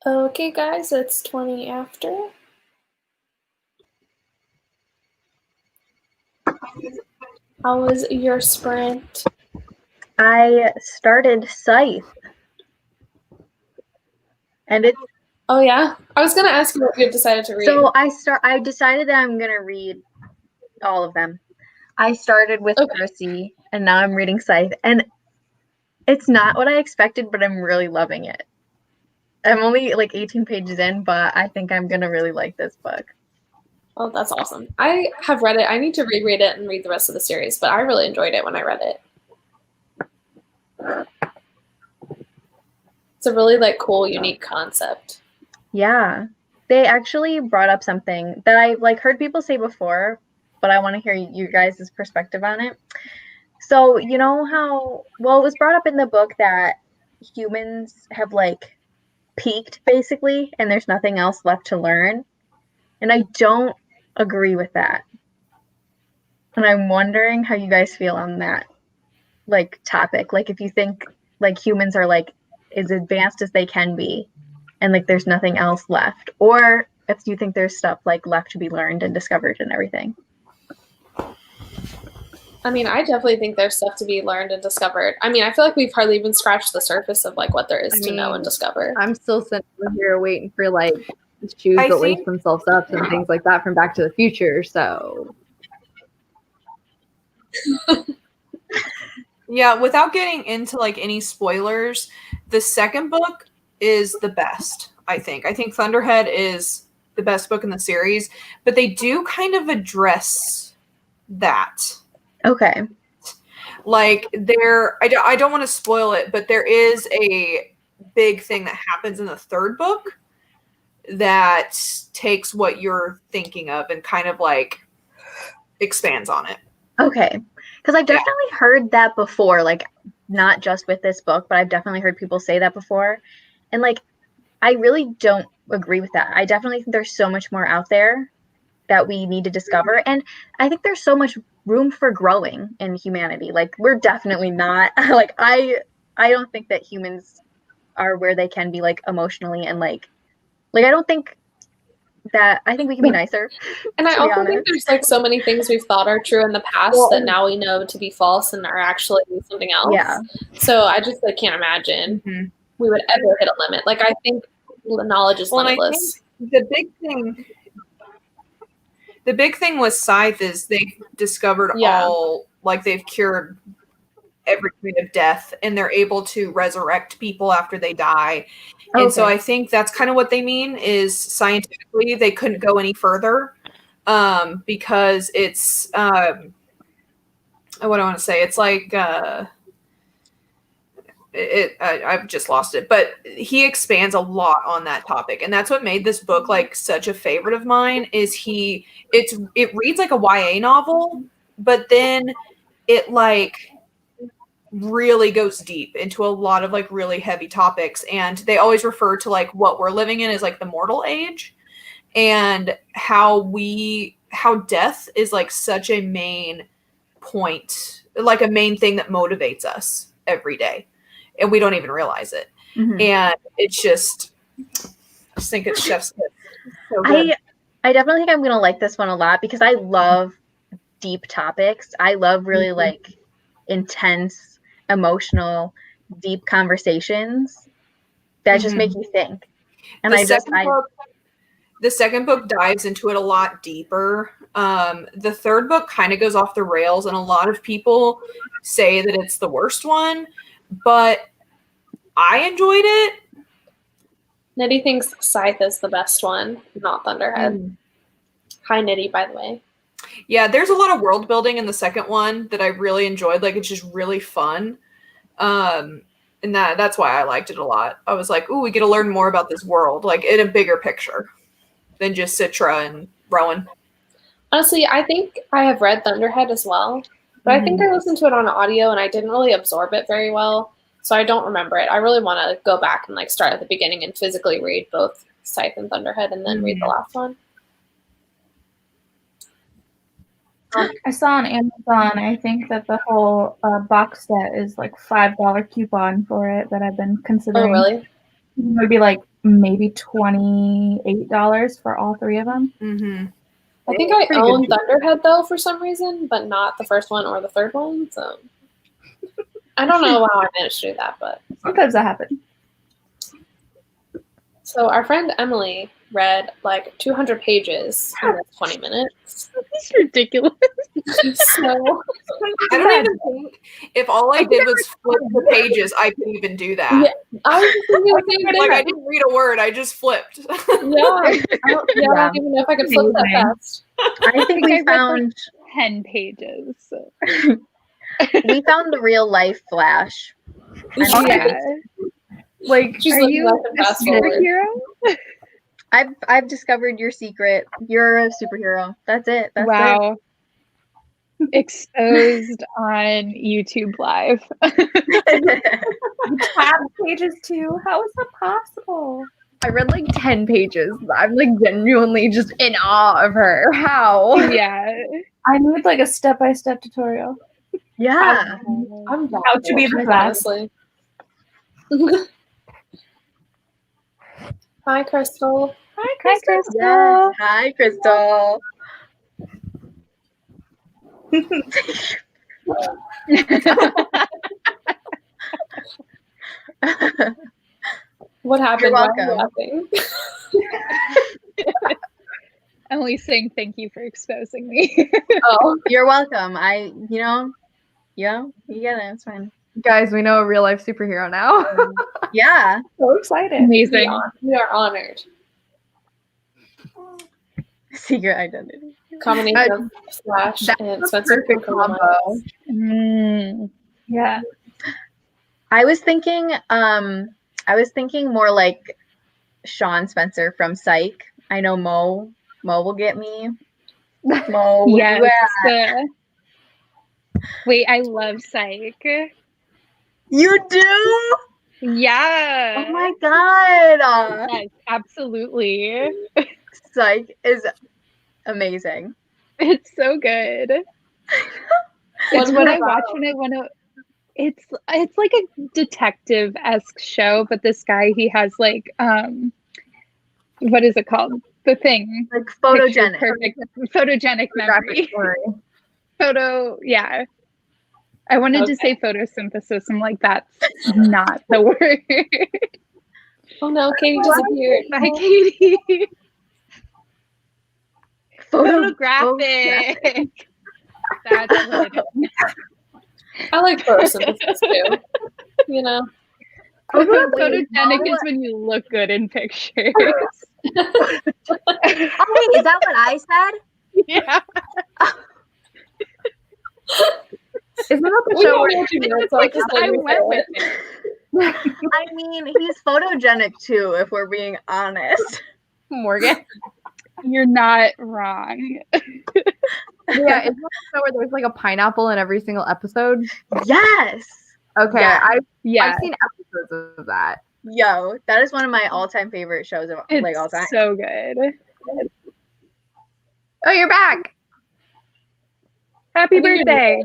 Okay, guys, it's 20 after. How was your sprint? I started 𝗙𝗍. And it's Oh yeah? I was gonna ask you what you decided to read. so I decided that I'm gonna read all of them. I started with 𝗙𝗍 and now I'm reading 𝗙𝗍. And it's not what I expected, but I'm really loving it. I'm only like 18 pages in, but I think I'm gonna really like this book. Oh, that's awesome. I have read it. I need to reread it and read the rest of the series, but I really enjoyed it when I read it. It's a really like cool, unique concept. Yeah. They actually brought up something that I like heard people say before, but I want to hear you guys' perspective on it. So, you know how, well, it was brought up in the book that humans have like peaked basically, and there's nothing else left to learn. And I don't agree with that. And I'm wondering how you guys feel on that like topic. Like if you think like humans are like as advanced as they can be and like there's nothing else left, or if you think there's stuff like left to be learned and discovered and everything. I mean, I definitely think there's stuff to be learned and discovered. I mean, I feel like we've hardly even scratched the surface of like what there is to know and discover. I'm still sitting here waiting for like shoes that lace themselves up and things like that from Back to the Future. So Yeah, without getting into like any spoilers, the second book is the best, I think. I think Thunderhead is the best book in the series, but they do kind of address that. Okay. Like I don't want to spoil it, but there is a big thing that happens in the third book that takes what you're thinking of and kind of like expands on it. Okay. Because I've definitely heard that before, like not just with this book, but I've definitely heard people say that before. And like, I really don't agree with that. I definitely think there's so much more out there that we need to discover. And I think there's so much room for growing in humanity. Like we're definitely not like, I don't think that humans are where they can be like emotionally and like I don't think that, I think we can be nicer. And I also think there's like so many things we've thought are true in the past that now we know to be false and are actually something else. Yeah. So I just like can't imagine we would ever hit a limit. Like I think knowledge is limitless. And I think the big thing with 𝗙𝗍 is they've discovered all, like they've cured every kind of death and they're able to resurrect people after they die. And so I think that's kind of what they mean is scientifically they couldn't go any further because it's what do I want to say? It's like I've just lost it, but he expands a lot on that topic, and that's what made this book like such a favorite of mine. Is it reads like a YA novel, but then it like really goes deep into a lot of like really heavy topics, and they always refer to like what we're living in as like the mortal age, and how death is like such a main point, like a main thing that motivates us every day. And we don't even realize it. And it's just, I just think it's chef's kiss. So good. I definitely think I'm going to like this one a lot because I love deep topics. I love really like intense, emotional, deep conversations that just make you think. And the second book dives into it a lot deeper. The third book kind of goes off the rails, and a lot of people say that it's the worst one. But I enjoyed it. Nitty thinks 𝗙𝗍 is the best one, not Thunderhead. Hi, Nitty, by the way. Yeah, there's a lot of world building in the second one that I really enjoyed. Like, it's just really fun. And that's why I liked it a lot. I was like, ooh, we get to learn more about this world, like in a bigger picture than just Citra and Rowan. Honestly, I think I have read Thunderhead as well. But I think I listened to it on audio and I didn't really absorb it very well. So I don't remember it. I really want to go back and like start at the beginning and physically read both 𝗙𝗍 and Thunderhead and then read the last one. I saw on Amazon, I think that the whole box set is like $5 coupon for it that I've been considering. Oh, really? Maybe like maybe $28 for all 3 of them. Mm-hmm. I think I Pretty own good. Thunderhead though for some reason, but not the first one or the third one. So I don't know how I managed to do that, but Sometimes that happens. so our friend Emily read like 200 pages in like 20 minutes. It's ridiculous. So I don't even think if all I did was flip the pages, I could even do that. yeah, I was just thinking the same Like I thing. didn't read a word, I just flipped. Yeah, I don't even know if I could flip that Amazing. fast. I think I we read, found 10 pages. we found the real life Flash. Yeah. Like, She's Are looking you like a a fast forward. superhero? I've discovered your secret. You're a superhero. That's it. That's Wow. Exposed on YouTube Live. it. Tab pages too. How is that possible? I read like 10 pages. I'm like genuinely just in awe of her. How? Yeah. I need like a step-by-step tutorial. Yeah. I'm down How for to be it, the best. honestly. Hi, Crystal. Hi, Crystal. Yes. Hi, Crystal. What happened? You're Why are you welcome. laughing? Emily's saying thank you for exposing me. Oh, You're welcome. You get it. It's fine. Guys, we know a real life superhero now. Yeah. So excited. Amazing. we are honored. Secret identity. Combination of Flash That's and a Spencer. perfect from combo. Mm. Yeah. I was thinking more like Sean Spencer from Psych. I know Mo will get me. Mo. Yes. Yeah. Wait, I love Psych. You do? Yeah. Oh my god. Yes, absolutely. Psych is amazing. It's so good. It's when I watch it's like a detective-esque show, but this guy, he has like what is it called? The thing. Like photogenic. Perfect photogenic memory. Yeah. I wanted to say photosynthesis. I'm like, that's not the word. Oh no, Catie disappeared. Bye, Catie. Photographic. That's what it is. I like photosynthesis too. You know. Photogenic is when you look good in pictures. Oh wait, is that what I said? Yeah. Isn't that the We show don't where know what you meant, so I went with it. I mean, he's photogenic too, if we're being honest. Morgan? You're not wrong. Yeah, isn't that the show where there's like a pineapple in every single episode? Yes. Okay, Yeah. Yeah. I've seen episodes of that. Yo, that is one of my all-time favorite shows of It's like all time. so good. Oh, you're back. Happy I think birthday.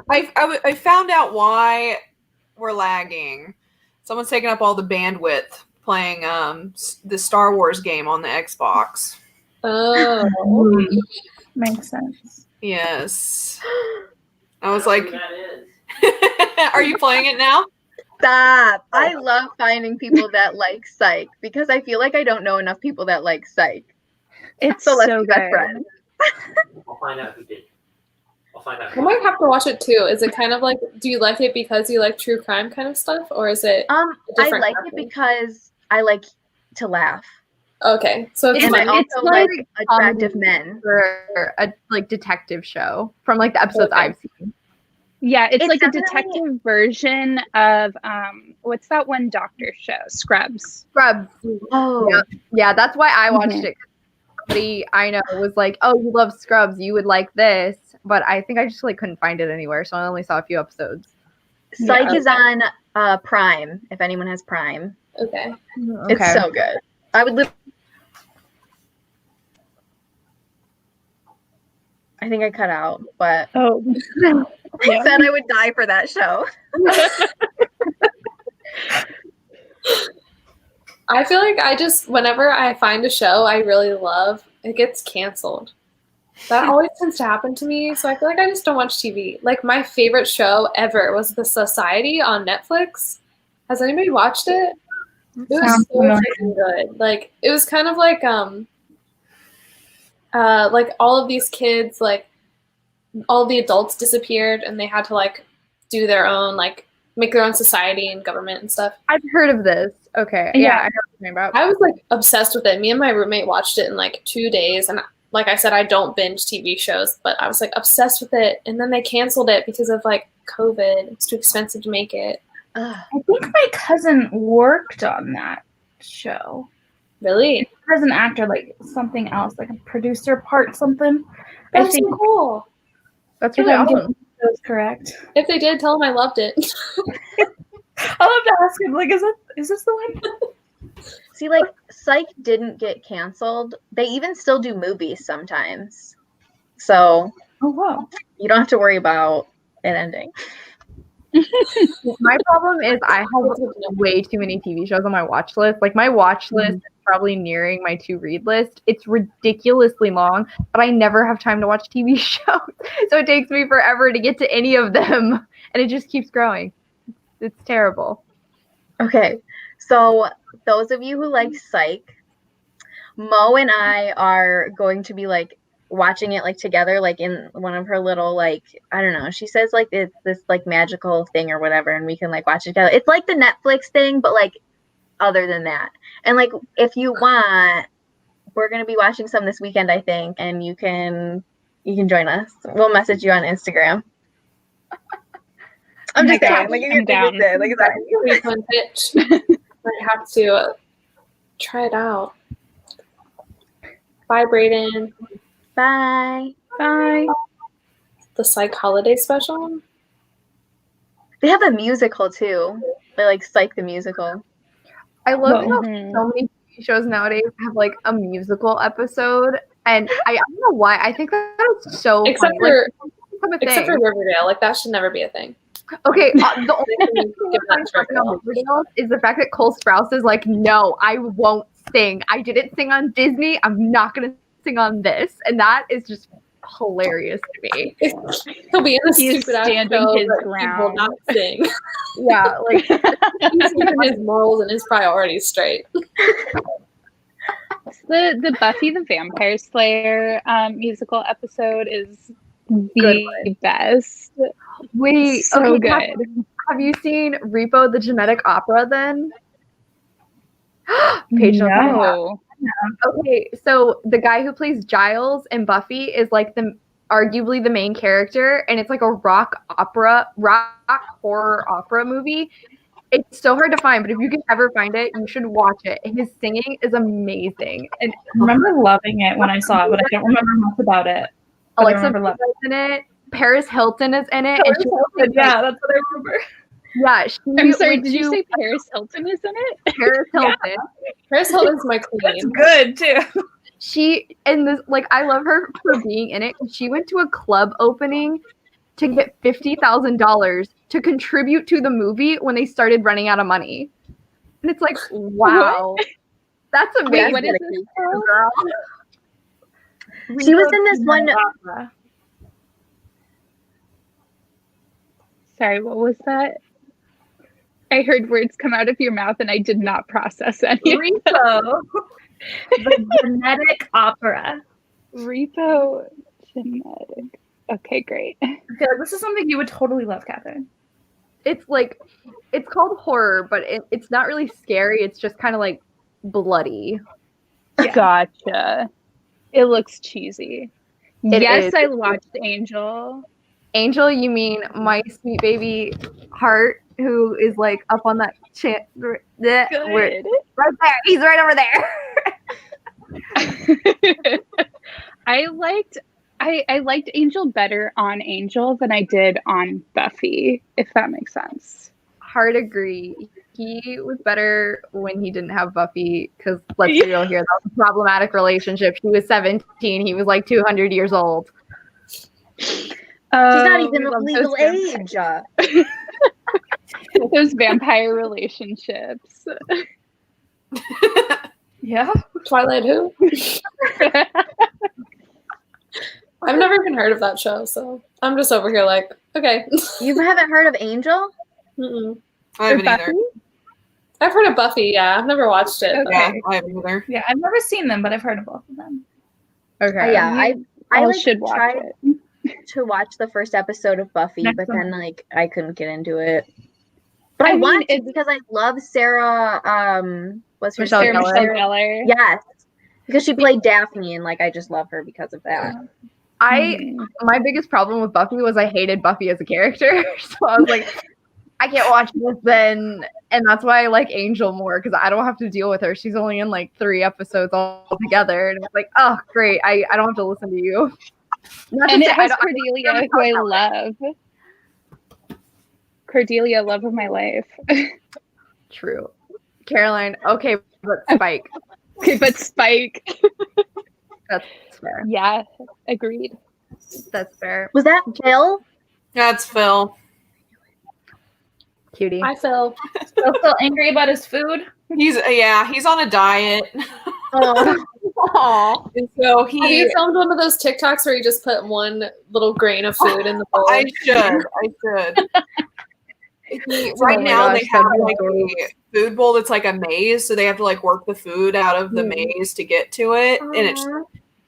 I found out why we're lagging. Someone's taking up all the bandwidth playing the Star Wars game on the Xbox. Oh. Makes sense. Yes. I was like, are you playing it now? Stop. I love finding people that like Psych because I feel like I don't know enough people that like Psych. It's So let's so be best good. friends. I'll find out who did. I'll find out. I might have to watch it too. Is it kind of like, do you like it because you like true crime kind of stuff, or is it? I different like it happening? because I like to laugh. Okay, so it's And I It's also like like attractive men. For a like detective show from like the episodes Okay. I've seen. Yeah, it's It's like a definitely- detective version of what's that one doctor show? Scrubs. Scrubs. Oh, Yeah, that's why I watched Mhm. it. Somebody I know was like, "Oh, you love Scrubs, you would like this," but I think I just like couldn't find it anywhere, so I only saw a few episodes. Psych Yeah. is on Prime. If anyone has Prime, okay. it's so good. I would live. I think I cut out, but Oh. I said I would die for that show. I feel like whenever I find a show I really love, it gets canceled. That always tends to happen to me, so I feel like I just don't watch TV. Like, my favorite show ever was The Society on Netflix. Has anybody watched it? It was Sounds so freaking good. Like, it was kind of like all of these kids, like, all the adults disappeared, and they had to, like, do their own, like, make their own society and government and stuff. I've heard of this. Okay. Yeah, I know what you're talking about. I was, like, obsessed with it. Me and my roommate watched it in, like, 2 days, and like I said, I don't binge TV shows, but I was, like, obsessed with it, and then they canceled it because of, like, COVID. It's too expensive to make it. I think my cousin worked on that show. Really? As an actor, like something else, like a producer part something. That's so cool. That's really awesome. That's correct. If they did, tell them I loved it. I'll have to ask him, like, is this the one? See, like, Psych didn't get canceled. They even still do movies sometimes. So, Oh, wow. you don't have to worry about it ending. My problem is I have way too many TV shows on my watch list. Like, my watch list is probably nearing my to-read list. It's ridiculously long, but I never have time to watch TV shows. So it takes me forever to get to any of them, and it just keeps growing. It's terrible. Okay, so those of you who like Psych, Mo and I are going to be, like, watching it, like, together, like, in one of her little, like, I don't know, she says, like, it's this, like, magical thing or whatever, and we can, like, watch it together. It's like the Netflix thing, but, like, other than that. And, like, if you want, we're going to be watching some this weekend, I think, and you can join us. We'll message you on Instagram. I'm just saying, like, if you're down. like, Pretty fun pitch. Might have to try it out. Bye, Brayden. bye. Bye. The Psych Holiday Special. They have a musical too. They, like, Psych the musical. I love how Mhm. so many TV shows nowadays have, like, a musical episode, and I don't know why. I think that's so Except funny. for- Like, it's become a Except for thing. Riverdale. Like, that should never be a thing. Okay, the only thing Give that to Riverdale. Riverdale is the fact that Cole Sprouse is like, no, I won't sing. I didn't sing on Disney. I'm not going to sing on this. And that is just hilarious to me. He'll be in the He's stupid ass standing show, his but he will ground. not sing. Yeah, like, He's keeping his morals and his priorities straight. The Buffy the Vampire Slayer musical episode is the best. wait, So okay, good. Have you seen Repo the Genetic Opera then? Paige knows something about No. Okay, so the guy who plays Giles in Buffy is, like, arguably the main character, and it's like a rock horror opera movie. It's so hard to find, but if you can ever find it, you should watch it. His singing is amazing, and I remember loving it when I saw it, but I don't remember much about it. But I Alexa remember Bliss is in it. Paris Hilton is in it, and she Yeah, that's what I remember. yeah, she I'm sorry, went did you to say Paris Hilton is in it? Paris Hilton? Paris Hilton's my That's queen. good too. She and this, like, I love her for being in it. She went to a club opening to get $50,000 to contribute to the movie when they started running out of money, and it's like, wow, that's amazing. What is this called? Girl. She was in this one. Sorry, what was that? I heard words come out of your mouth and I did not process any. Repo. The Genetic Opera. Repo genetic. Okay, great. I feel like this is something you would totally love, Catherine. It's like, it's called horror, but it's not really scary. It's just kind of like bloody. Yeah. Gotcha. It looks cheesy. It Yes, is. I watched Angel. Angel, you mean my sweet baby heart, who is like up on that right there. He's right over there. I liked Angel better on Angel than I did on Buffy, if that makes sense. Hard agree. He was better when he didn't have Buffy, because let's be real here, that was a problematic relationship. She was 17. He was like 200 years old. She's not even we of love legal those age. Those vampire relationships. Yeah. Twilight who? I've never even heard of that show, so I'm just over here like, okay. You haven't heard of Angel? Mm-mm. I haven't either. I've heard of Buffy, yeah. I've never watched it. but- Yeah, I haven't either. Yeah, I've never seen them, but I've heard of both of them. Okay. Yeah, I I like should watch tried it. to watch the first episode of Buffy, Next but one. then like I couldn't get into it. But I, I mean, want to it's- because I love Sarah. What's her Michelle name? Gellar. Michelle Gellar. Yes, because she played Daphne, and like I just love her because of that. My biggest problem with Buffy was I hated Buffy as a character. So I was like, I can't watch this then. And that's why I like Angel more, because I don't have to deal with her. She's only in like 3 episodes all together. And it's like, oh, great. I don't have to listen to you. Not And to it say I has don't- Cordelia, who I love. Cordelia, love of my life. True. Caroline, okay, but Spike. Okay, but Spike. That's fair. Yeah, agreed. That's fair. Was that Phil? That's Phil. Cutie. Hi, Phil. Still angry about his food? He's on a diet. Oh, Aw. And so Have you filmed one of those TikToks where you just put one little grain of food in the bowl? I should. Right my now gosh, they have that'd be like a food bowl that's like a maze, so they have to like work the food out of the maze to get to it. And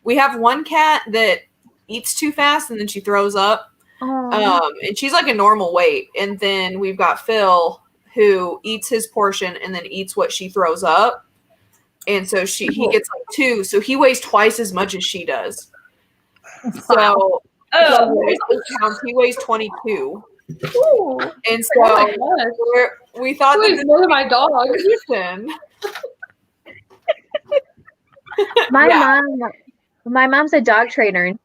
we have one cat that eats too fast and then she throws up. And she's like a normal weight. And then we've got Phil who eats his portion and then eats what she throws up. And so he gets like 2, so he weighs twice as much as she does. So he weighs 22. Ooh. And Oh my so gosh. we thought Wait, that more than my dog. my mom's a dog trainer, and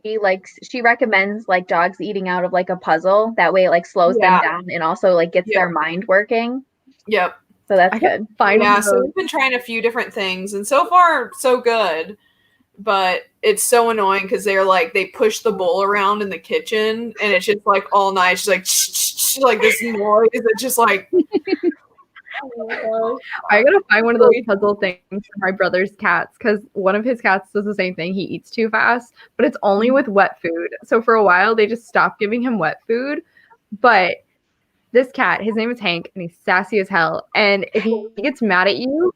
she recommends like dogs eating out of like a puzzle. That way, it like slows them down and also like gets their mind working. Yep. So that's I good. can find So we've been trying a few different things, and so far so good. But it's so annoying because they push the bowl around in the kitchen, and it's just like all night. She's like, like this noise. It's just like. I gotta find one of those puzzle things for my brother's cats, because one of his cats does the same thing. He eats too fast, but it's only with wet food. So for a while, they just stopped giving him wet food. But this cat, his name is Hank, and he's sassy as hell. And if he gets mad at you,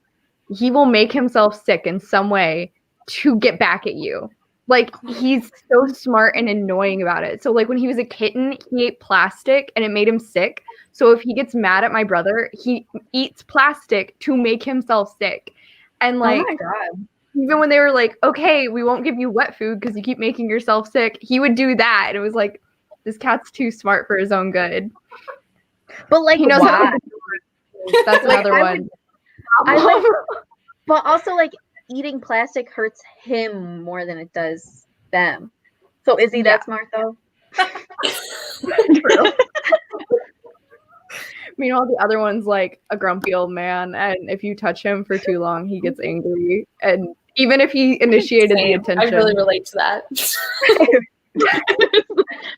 he will make himself sick in some way to get back at you. Like, he's so smart and annoying about it. So like when he was a kitten, he ate plastic and it made him sick. So if he gets mad at my brother, he eats plastic to make himself sick. And like, Oh my God. even when they were like, okay, we won't give you wet food because you keep making yourself sick, he would do that. And it was like, this cat's too smart for his own good. But like, He knows how why? to That's Like, another I one. But also like eating plastic hurts him more than it does them. So is he that smart though? True. Meanwhile, the other one's like a grumpy old man, and if you touch him for too long, he gets angry. And even if he initiated the attention, I really relate to that.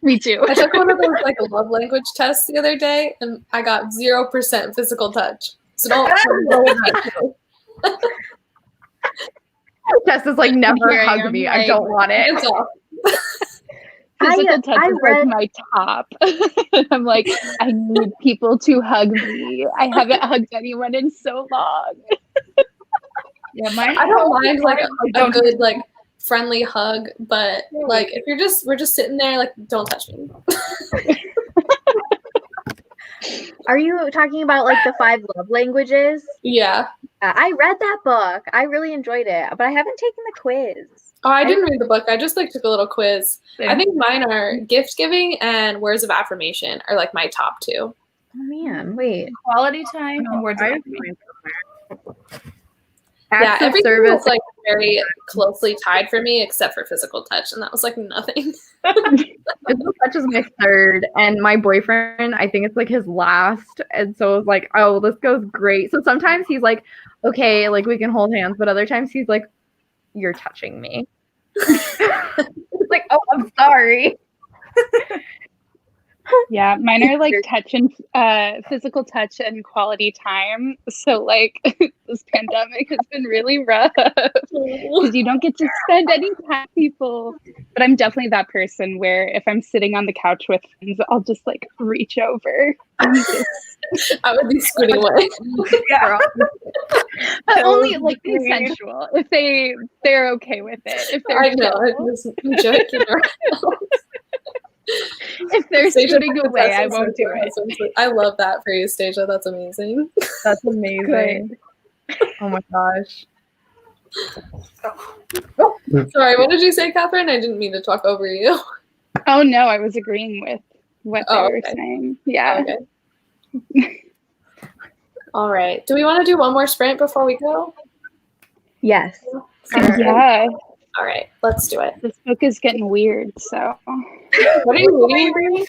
Me too. I took one of those like love language tests the other day, and I got 0% physical touch. So don't go with that too. Tess is like, never Here I hug am, me. I like- don't want it. Hands off. Physical touch I is read- like my top. I'm like, I need people to hug me. I haven't hugged anyone in so long. Yeah, mine. I don't mind like a Don't- good like friendly hug, but like if we're just sitting there, like don't touch me. Are you talking about like the 5 love languages? Yeah. I read that book. I really enjoyed it, but I haven't taken the quiz. Oh, I didn't read the book. I just like took a little quiz. I think mine are gift giving and words of affirmation are like my top 2. Oh man, wait. Quality time and words of I- affirmation. Yeah, Acts of everything service. was like very closely tied for me except for physical touch, and that was like nothing. Physical touch is my 3rd, and my boyfriend, I think it's like his last. And so it's like, oh, this goes great. So sometimes he's like, okay, like we can hold hands, but other times he's like, you're touching me. It's like, oh, I'm sorry. Yeah, mine are like touch and physical touch and quality time. So like this pandemic has been really rough because you don't get to spend any time with people. But I'm definitely that person where if I'm sitting on the couch with friends, I'll just like reach over and just I would be scooting away. but only like consensual if they're okay with it. If they're I know. chill. I'm just joking around. If they're Stasia scooting away, I won't do it. I love that for you, Stasia. That's amazing. That's amazing. Oh my gosh. Sorry, what did you say, Catherine? I didn't mean to talk over you. Oh no, I was agreeing with what they were saying. Yeah. Okay. All right. Do we want to do one more sprint before we go? Yes. Yeah. All right, let's do it. This book is getting weird, so. What are you reading?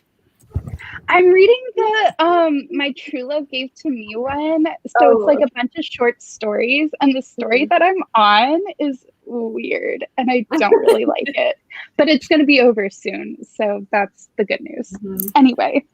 I'm reading the My True Love Gave to Me one. So it's like a bunch of short stories, and the story that I'm on is weird, and I don't really like it. But it's going to be over soon, so that's the good news. Anyway.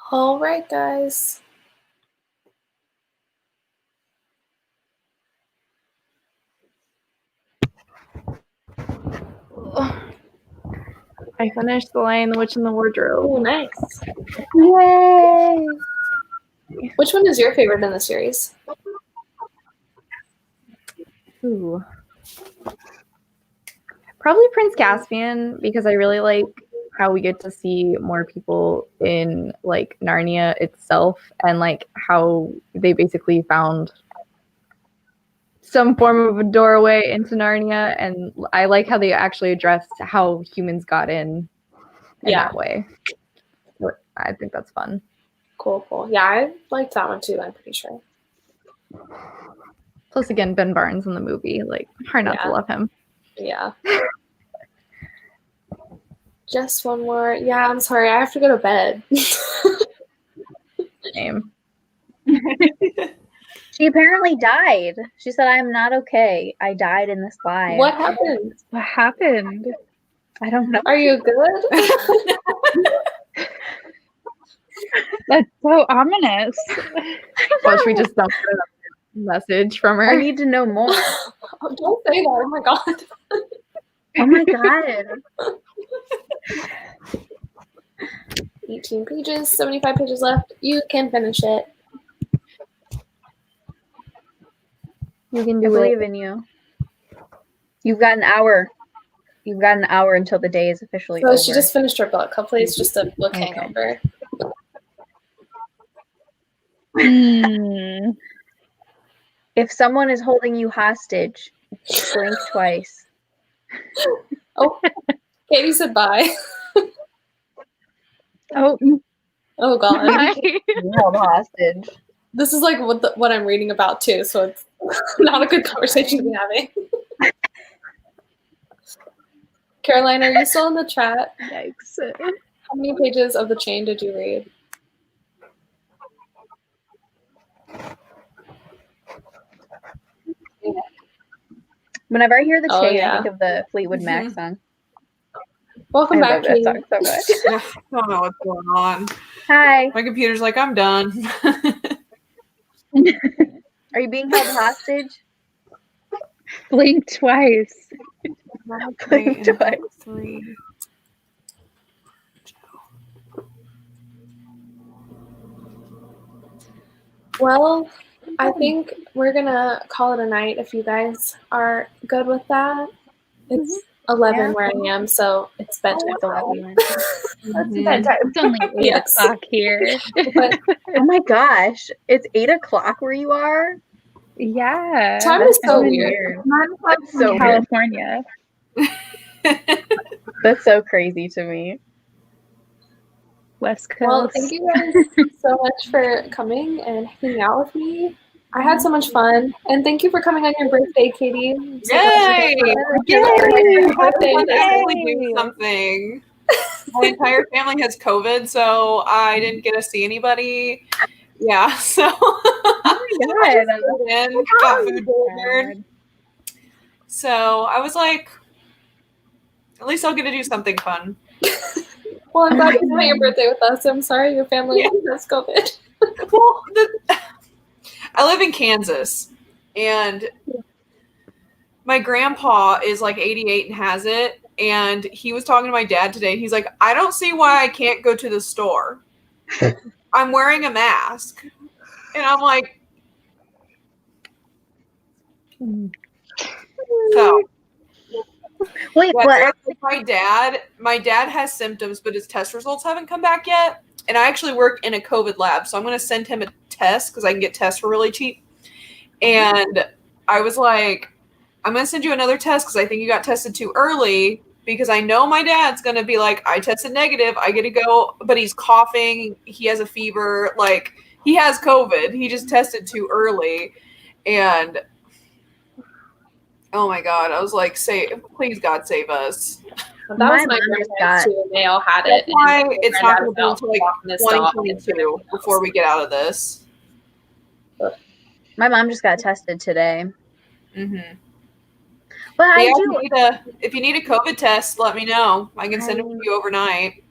All right, guys. I finished The Lion, the Witch, and the Wardrobe. Oh, nice. Yay! Which one is your favorite in the series? Ooh. Probably Prince Caspian, because I really like how we get to see more people in like Narnia itself, and like how they basically found some form of a doorway into Narnia, and I like how they actually addressed how humans got in that way. I think that's fun. Cool. Yeah, I liked that one too, I'm pretty sure. Plus, again, Ben Barnes in the movie, like, hard not to love him. Yeah. Just one more. Yeah, I'm sorry. I have to go to bed. Same. She apparently died. She said, "I'm not okay. I died in this live." What happened? What happened? I don't know. Are you good? That's so ominous. Well, should we just dump a message from her? I need to know more. Oh, don't say that. Oh my god. Oh my god. 18 pages, 75 pages left. You can finish it. You can do it. I believe in you. You've got an hour. You've got an hour until the day is officially over. She just finished her book. Hopefully it's just a book hangover. If someone is holding you hostage, blink twice. Oh, Catie said bye. Oh god. Held hostage. This is like what I'm reading about too, so it's not a good conversation to be having. Caroline, are you still in the chat? Yikes. How many pages of The Chain did you read? Whenever I hear The Chain, I think of the Fleetwood Mac song. Welcome back, Katie. That song so much. I don't know what's going on. Hi. My computer's like, I'm done. Are you being held hostage? Blink twice. Blink twice. 3. Well, I think we're gonna call it a night if you guys are good with that. It's 11 where I am, so it's bedtime. That's bedtime. It's only 8 o'clock here. But, oh my gosh, it's 8 o'clock where you are? Yeah. Time is so weird. That's so California. That's so crazy to me. West Coast. Well, thank you guys so much for coming and hanging out with me. I had so much fun, and thank you for coming on your birthday, Katie. Yay! Yay! Definitely do something. My entire family has COVID, so I didn't get to see anybody. Yeah, so got food delivered. So I was like, at least I'll get to do something fun. Well, I'm glad you had your birthday with us. I'm sorry your family has COVID. Well, I live in Kansas, and my grandpa is like 88 and has it, and he was talking to my dad today, and he's like, I don't see why I can't go to the store. I'm wearing a mask. And I'm like, so. Wait, what? My dad has symptoms, but his test results haven't come back yet. And I actually work in a COVID lab, so I'm going to send him a test because I can get tests for really cheap. And I was like, I'm going to send you another test because I think you got tested too early, because I know my dad's going to be like, I tested negative, I get to go, but he's coughing, he has a fever, like, he has COVID, he just tested too early. And oh my God, I was like, please God save us. That was my grandparents too, and they all had it. That's why it's not going to be until like 2022 before we get out of this. My mom just got tested today. Mm-hmm. But if you need a COVID test, let me know. I can send it to you overnight.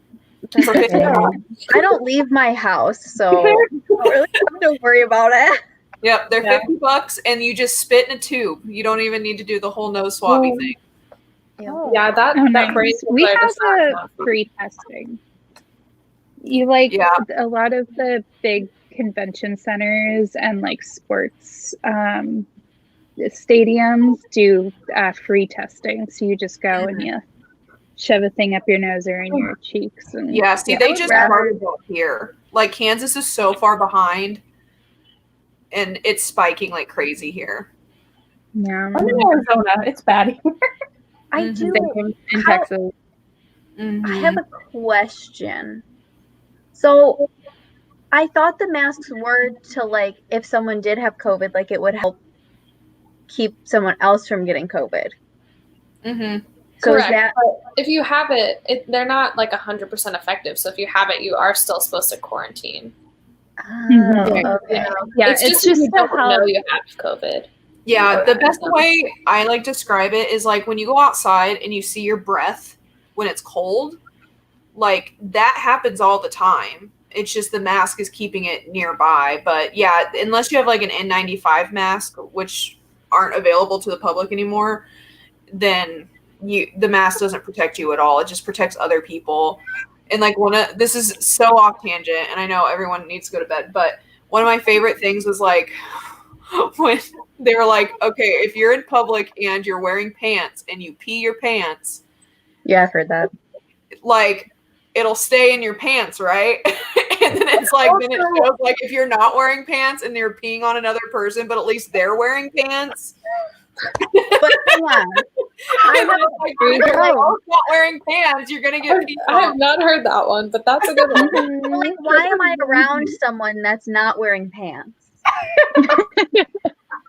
For 50 bucks. I don't leave my house, so I don't really have to worry about it. Yep, they're 50 bucks, and you just spit in a tube. You don't even need to do the whole nose swabby thing. Yeah, that nice. brain We tickler have does not a sound fun. free testing. You like Yeah. a lot of the big convention centers and like sports stadiums do free testing. So you just go and you shove a thing up your nose or in your cheeks. And Yeah, see, they just started up here. Like, Kansas is so far behind, and it's spiking like crazy here. Yeah. I'm in Arizona. It's bad here. I do. In Texas. I have a question. So I thought the masks were to, like, if someone did have COVID, like, it would help keep someone else from getting COVID. Mm-hmm. So Correct. is that But if you have it, they're not like 100% effective. So if you have it, you are still supposed to quarantine. okay. Yeah, it's just just you to don't know help. you have COVID. Yeah, the best way I like to describe it is like when you go outside and you see your breath when it's cold, like that happens all the time. It's just the mask is keeping it nearby. But yeah, unless you have like an N95 mask, which aren't available to the public anymore, then the mask doesn't protect you at all. It just protects other people. And like this is so off tangent, and I know everyone needs to go to bed, but one of my favorite things was like when they were like, okay, if you're in public and you're wearing pants and you pee your pants, Yeah, I've heard that. like it'll stay in your pants, right? And then it's like, then it shows like if you're not wearing pants and you're peeing on another person, but at least they're wearing pants. But come on. And then it's like, if you're like, oh, not wearing pants, you're gonna get peed I have on. not heard that one, but that's a good one. But, like, why am I around someone that's not wearing pants?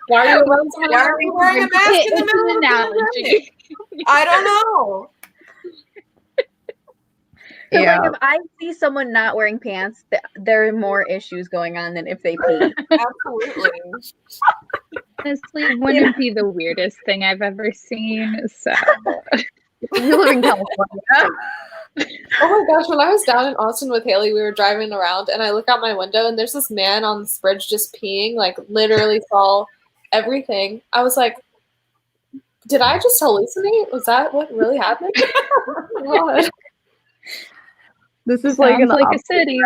Why are you around someone? Why are you wearing a mask in the It's middle an of the analogy. pandemic? I don't know. So, Yeah. like, if I see someone not wearing pants, there are more issues going on than if they pee. Absolutely. Honestly, it wouldn't be the weirdest thing I've ever seen. So We live in California. Oh my gosh, when I was down in Austin with Haley, we were driving around and I look out my window and there's this man on this bridge just peeing, like literally saw everything. I was like, did I just hallucinate? Was that what really happened? God. This is like sounds an like a city.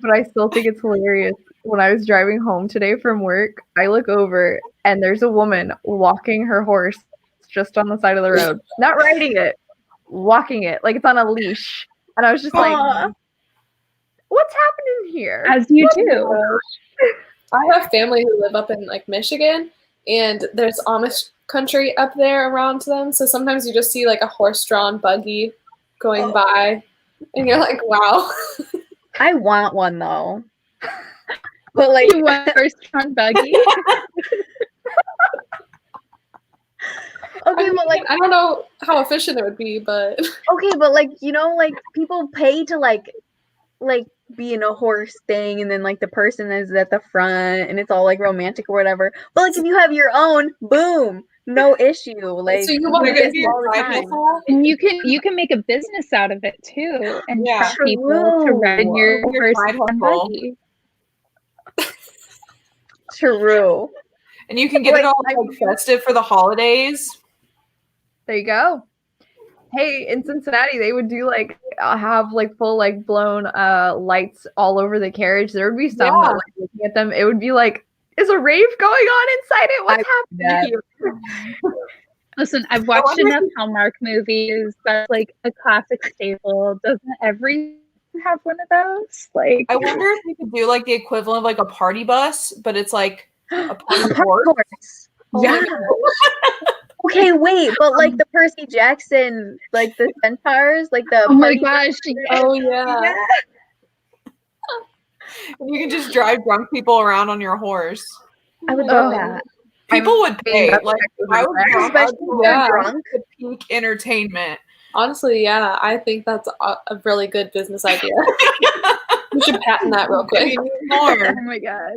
but I still think it's hilarious. When I was driving home today from work, I look over and there's a woman walking her horse just on the side of the road. Not riding it, walking it, like it's on a leash. And I was just like, what's happening here? As you do. I have family who live up in like Michigan and there's Amish country up there around them. So sometimes you just see like a horse-drawn buggy going by and you're like, wow. I want one though. But like, You want first-drawn buggy? okay, but like, I don't know how efficient it would be, but okay, but like, you know, like people pay to like be in a horse thing, and then like the person is at the front, and it's all like romantic or whatever. But like, if you have your own, boom, no issue. Like, so you want to get all the time. And you can make a business out of it too, and Yeah. trust people to ride in your Your side horse-drawn hustle. buggy. True. And you can get it all like festive for the holidays. There you go. Hey, in Cincinnati, they would do like have like full like blown lights all over the carriage. There would be some that like looking at them, it would be like, is a rave going on inside it? What's happening here? Listen, I've watched enough Hallmark movies. That's like a classic staple. Doesn't every have one of those? Like, I wonder if we could do like the equivalent of like a party bus, but it's like a party Of horse. course. Yeah. Okay, wait, but like the Percy Jackson, like the centaurs, like the oh my party- gosh, oh yeah. And you can just drive drunk people around on your horse. I would love that. People would pay. that's Like, actually I would fair. drunk, Especially if Yeah. they're drunk. the peak entertainment. Honestly, yeah, I think that's a really good business idea. We should patent that real quick. You need more. oh my god!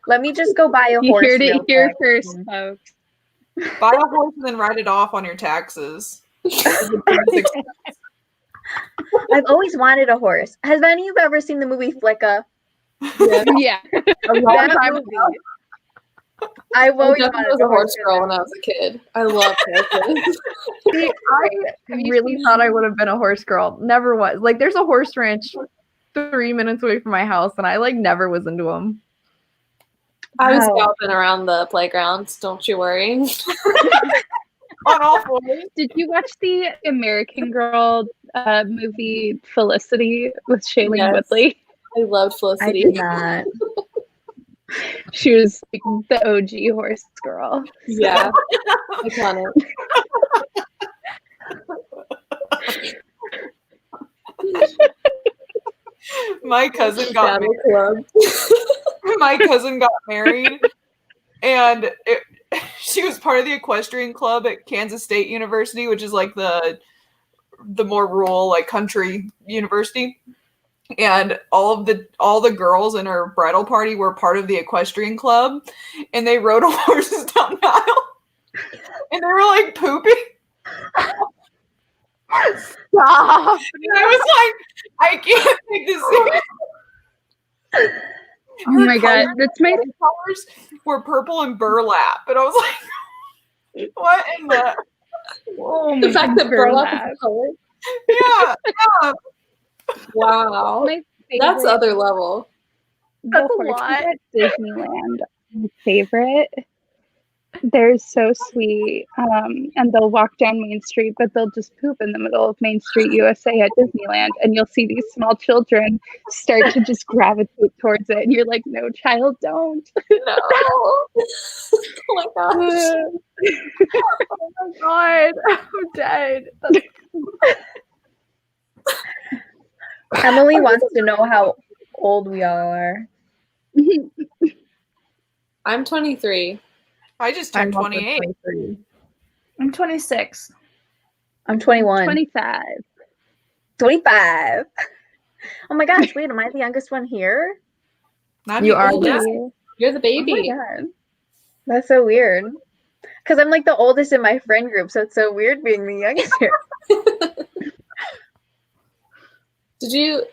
Let me just go buy a You horse. heard it real here quick. first, folks. Buy a horse and then write it off on your taxes. I've always wanted a horse. Has any of you ever seen the movie Flicka? Yeah. That movie. I've I always definitely wanted was a horse girl when I was a kid. I loved horses. See, I really thought I would have been a horse girl. Never was. Like, there's a horse ranch 3 minutes away from my house, and I like never was into them. I was Wow. galloping around the playgrounds. Don't you worry. On all fours. Did you watch the American Girl movie Felicity with Shailene Yes. Woodley? I loved I Felicity. did not. She was like, the OG horse girl. Yeah, iconic. My cousin got Battle married. Club. My cousin got married, and she was part of the equestrian club at Kansas State University, which is like the more rural, like country university. And all the girls in her bridal party were part of the equestrian club, and they rode horses down the aisle, and they were like pooping. Stop. And I was like, I can't take this serious. Oh my god, that's my colors were purple and burlap, and I was like, what in the? oh my The fact that burlap burlap. is a color. Yeah. Wow. My That's favorite- other level. the That's a horses lot. at Disneyland. My favorite. They're so sweet, and they'll walk down Main Street, but they'll just poop in the middle of Main Street, USA at Disneyland, and you'll see these small children start to just gravitate towards it, and you're like, no, child, don't. No. Oh my gosh. Oh my god. I'm dead. Emily wants to know how old we all are. I'm 23. I just turned I'm also 28. 23. I'm 26. I'm 21. 25. 25. Oh my gosh, wait, am I the youngest one here? Not You the are oldest. You're the Oh baby. my god. That's so weird. Because I'm like the oldest in my friend group, so it's so weird being the youngest here.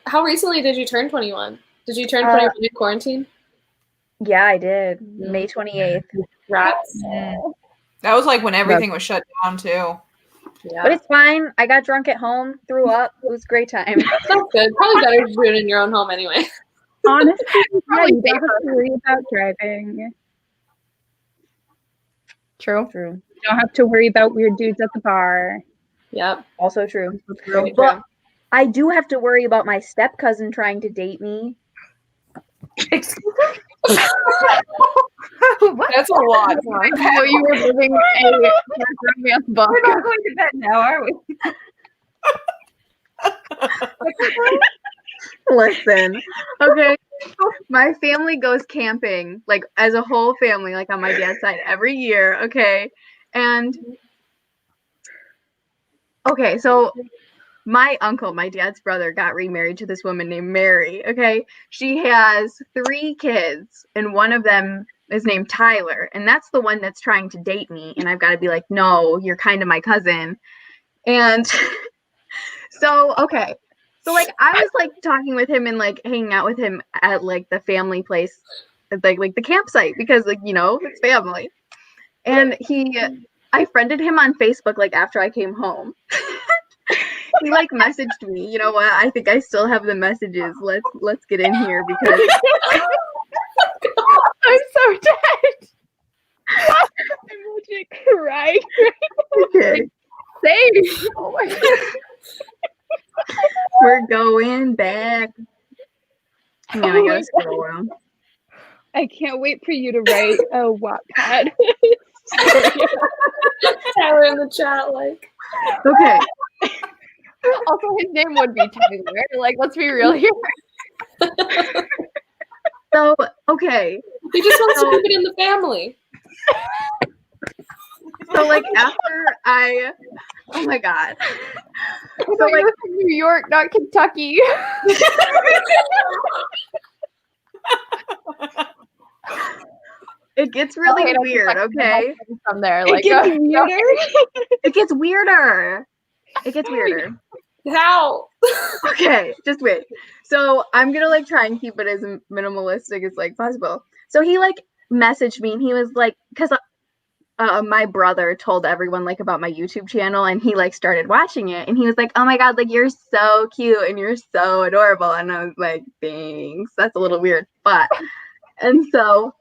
How recently did you turn 21? Did you turn 21 in quarantine? Yeah, I did. May 28th. Rats. That was like when everything was shut down too. But Yeah. it's fine. I got drunk at home, threw up. It was a great time. That's good. Probably better to do it in your own home anyway. Honestly, yeah, Probably you don't have to worry about driving. You True. True. don't have to worry about weird dudes at the bar. Yep. Also true. Very But true. I do have to worry about my step cousin trying to date me. What? That's a lot. I didn't know you were living a romance book. We're not going to bed now, are we? Listen, okay. My family goes camping, like as a whole family, like on my dad's side every year, okay? And okay, so my uncle, my dad's brother, got remarried to this woman named Mary, okay? She has 3 kids, and one of them is named Tyler, and that's the one that's trying to date me, and I've got to be like, no, you're kind of my cousin. And so, okay. So, like, I was, like, talking with him and, like, hanging out with him at, like, the family place, like the campsite, because, like, you know, it's family. And I friended him on Facebook, like, after I came home. He, like, messaged me. You know what? I think I still have the messages. Let's get in here because I'm so dead. I'm legit crying. okay, Same. Oh my god. we're going back. Hang on, I gotta scroll around. I can't wait for you to write a Wattpad. Tyler in the chat, like. Okay. Also, his name would be Tyler. Like, let's be real here. So, okay. He just wants to keep it in the family. So, like, after oh my god. I thought you were from New York, not Kentucky. It gets really Okay, I don't weird, think I okay? can from there. It Like, gets weirder. It gets weirder. It gets weirder. How? Okay, just wait. So I'm gonna like try and keep it as minimalistic as like possible. So he like messaged me and he was like, because my brother told everyone like about my YouTube channel and he like started watching it and he was like, oh my God, like you're so cute and you're so adorable. And I was like, thanks. That's a little weird. But, and so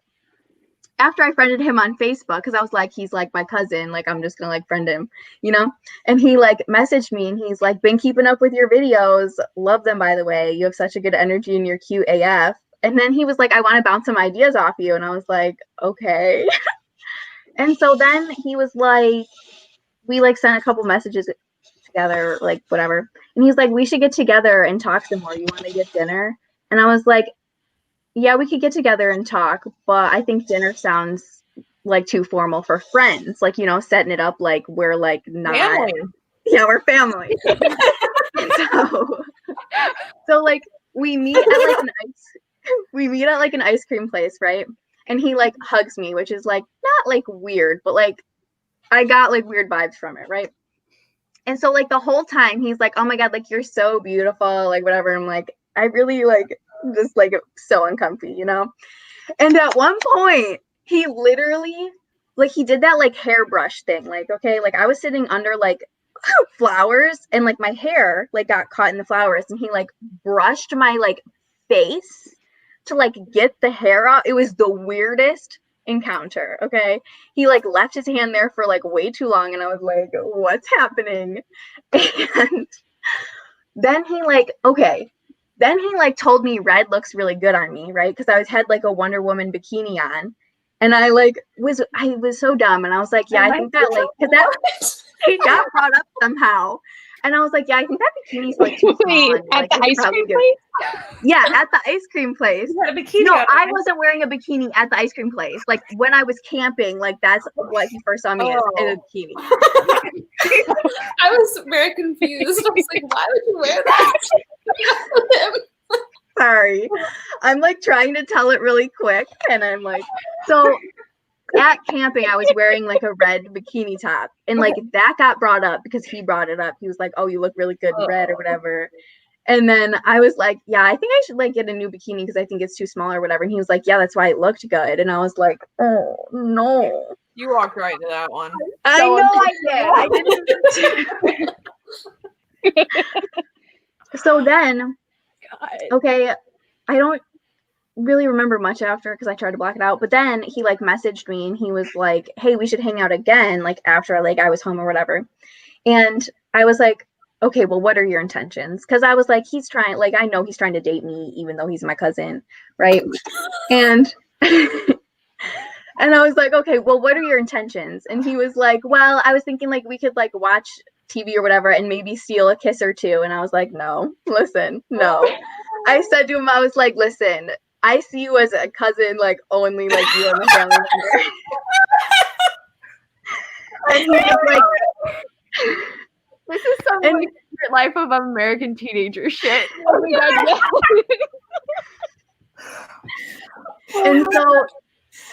after I friended him on Facebook, because I was like, he's like my cousin, like I'm just gonna like friend him, you know? And he like messaged me and he's like, been keeping up with your videos. Love them, by the way. You have such a good energy and you're cute AF. And then he was like, I want to bounce some ideas off you. And I was like, okay. And so then he was like, we like sent a couple messages together, like whatever. And he's like, we should get together and talk some more. You want to get dinner? And I was like, yeah, we could get together and talk, but I think dinner sounds like too formal for friends. Like, you know, setting it up like we're like not. Family. Yeah, we're family. so like we meet at like an ice cream place, right? And he like hugs me, which is like not like weird, but like I got like weird vibes from it, right? And so like the whole time he's like, oh my God, like you're so beautiful, like whatever. I'm like, I really like just like so uncomfy, you know? And at one point he literally like he did that like hairbrush thing. Like, okay, like I was sitting under like flowers and like my hair like got caught in the flowers and he like brushed my like face to like get the hair out. It was the weirdest encounter. Okay, he like left his hand there for like way too long and I was like, what's happening? And then he like told me red looks really good on me, right? Because I had like a Wonder Woman bikini on and I was so dumb and I was like, yeah, I think that like because that it got brought up somehow. And I was like, yeah, I think that bikini's like too small. At the ice cream place? Yeah, at the ice cream place. You had a bikini No, on. I wasn't wearing a bikini at the ice cream place. Like when I was camping, like that's what he first saw me as, in a bikini. I was very confused. I was like, why would you wear that? Sorry. I'm like trying to tell it really quick. And I'm like, so at camping, I was wearing like a red bikini top. And like that got brought up because he brought it up. He was like, oh, you look really good in red or whatever. And then I was like, yeah, I think I should like get a new bikini because I think it's too small or whatever. And he was like, yeah, that's why it looked good. And I was like, oh, no. You walked right into that one. I know I did. I didn't. So then, okay, I don't really remember much after because I tried to block it out. But then he like messaged me and he was like, hey, we should hang out again, like after like I was home or whatever. And I was like, okay, well, what are your intentions? Because I was like, he's trying, like, I know he's trying to date me, even though he's my cousin, right? And and I was like, okay, well, what are your intentions? And he was like, well, I was thinking like we could like watch TV or whatever and maybe steal a kiss or two. And I was like, no, listen, no. I said to him, I was like, listen, I see you as a cousin, like only like you are my family member. And he was like, this is some like Secret Life of American Teenager shit. Oh my God, yeah. And so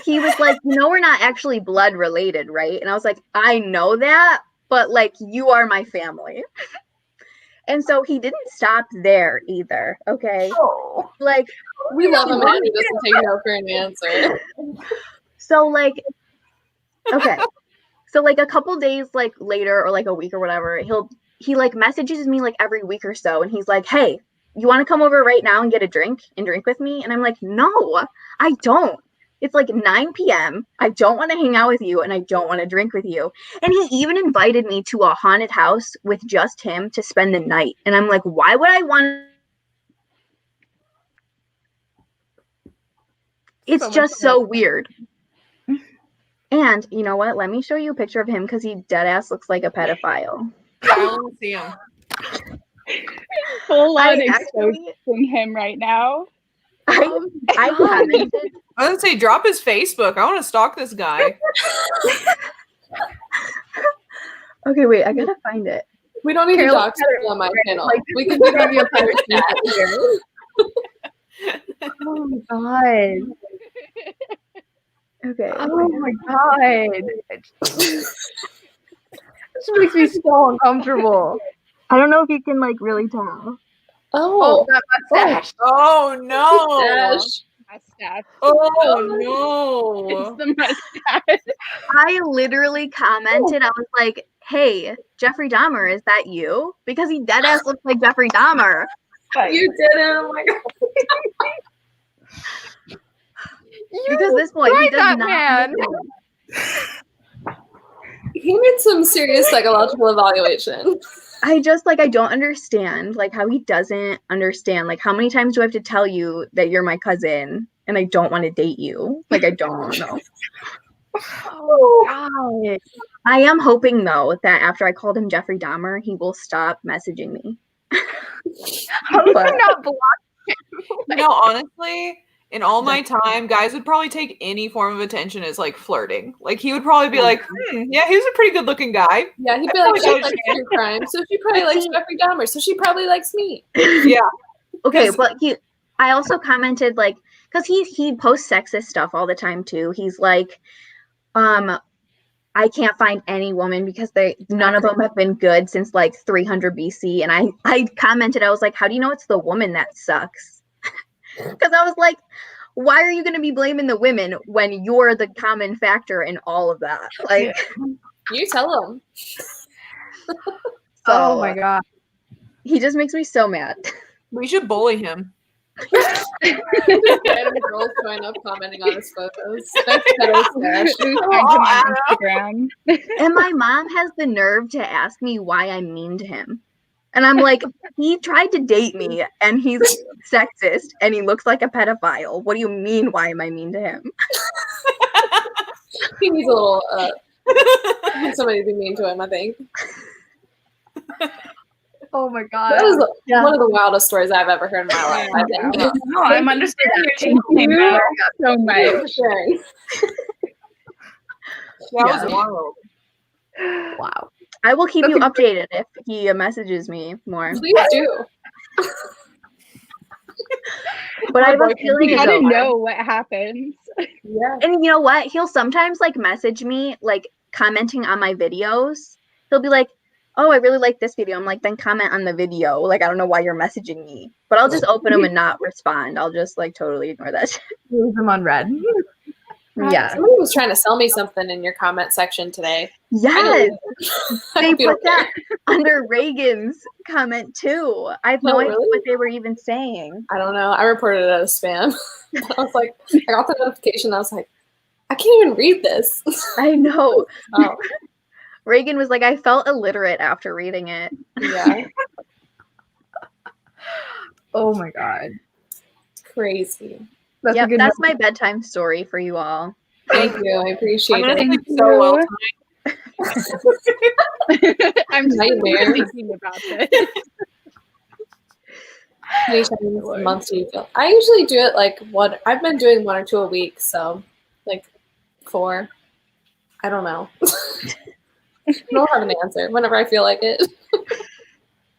he was like, you know, we're not actually blood related, right? And I was like, I know that, but like you are my family. And so he didn't stop there either. Okay. Oh. Like We love him and he doesn't take no for an answer. so like okay. So like a couple days like later or like a week or whatever, he like messages me like every week or so and he's like, hey, you want to come over right now and get a drink and drink with me? And I'm like, no, I don't. It's like 9 p.m. I don't want to hang out with you and I don't want to drink with you. And he even invited me to a haunted house with just him to spend the night. And I'm like, why would I want? It's just so weird. And you know what? Let me show you a picture of him because he dead ass looks like a pedophile. I don't see him. Full on actually- exposing him right now. I haven't. I was gonna say, drop his Facebook. I want to stalk this guy. Okay, wait. I gotta find it. We don't need to Carol, dox people on my channel. like, We can give you a private chat here. Oh my God. Okay. Oh my God. This makes me so uncomfortable. I don't know if you can like really tell. Oh, that mustache. Oh no! Mustache. Oh no! It's the mustache. I literally commented. I was like, "Hey, Jeffrey Dahmer, is that you?" Because he deadass looks like Jeffrey Dahmer. you did it! Oh my god! Because this boy, he does that not. man. He needs some serious psychological evaluation. I just like I don't understand like how he doesn't understand like how many times do I have to tell you that you're my cousin and I don't want to date you? Like I don't want to know. Oh God. I am hoping though that after I called him Jeffrey Dahmer, he will stop messaging me. How do you But- not block him? You know, honestly, in all my time, guys would probably take any form of attention as like flirting. Like he would probably be like, yeah, he's a pretty good looking guy. Yeah, he'd be like, she likes true crime, so she probably likes Jeffrey Dahmer, so she probably likes me. Yeah. Okay, but I also commented like because he posts sexist stuff all the time too. He's like, I can't find any woman because none of them have been good since like 300 BC. And I commented, I was like, how do you know it's the woman that sucks? Because I was like, why are you going to be blaming the women when you're the common factor in all of that? Like, You tell him. Oh my God. He just makes me so mad. We should bully him. Random girls showing up commenting on his photos. That's better stash. Find him on Instagram. And my mom has the nerve to ask me why I'm mean to him. And I'm like, he tried to date me and he's sexist and he looks like a pedophile. What do you mean, why am I mean to him? He needs a little somebody to be mean to him, I think. Oh my God. That was one of the wildest stories I've ever heard in my life, I think. No, I'm understanding your Thank team. you so much. For sharing. That was wild. Wow. I will keep you updated if he messages me more. Please do. But I have a feeling You gotta though, know what happens. Yeah. and you know what? He'll sometimes like message me, like commenting on my videos. He'll be like, "Oh, I really like this video." I'm like, "Then comment on the video." Like, I don't know why you're messaging me, but I'll just open them and not respond. I'll just like totally ignore that shit. Leave him on red. Yeah. Somebody was trying to sell me something in your comment section today. Yes. They I feel put that under Reagan's comment too. I have no Oh, idea really? what they were even saying. I don't know. I reported it as spam. I was like, I got the notification. I was like, I can't even read this. I know. Oh, Reagan was like, I felt illiterate after reading it. yeah. Oh my God. Crazy. That's a Yep, good that's my bedtime story for you all. Thank you. I appreciate I'm gonna it. sleep so well tonight. I'm just Nightmare. thinking about this. How many times a month do you feel? I usually do it like one. I've been doing 1 or 2 a week, so like 4. I don't know. I don't have an answer. Whenever I feel like it.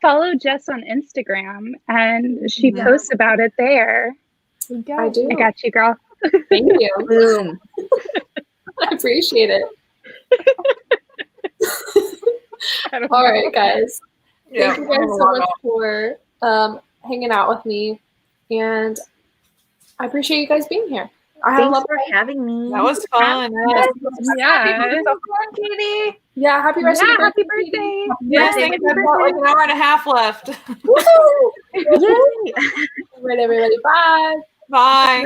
Follow Jess on Instagram, and she Yeah. posts about it there. I do. I got you, girl. Thank you. Boom. I appreciate it. All right, guys. Thank you guys so much for hanging out with me, and I appreciate you guys being here. I had a Thanks lot for having me. That was fun. Yeah. So fun, Katie. Yeah, happy rest of Yeah, your happy birthday. birthday. Yes, thank you. I've got like an hour and a half left. Yay. All right, everybody. Bye. Bye.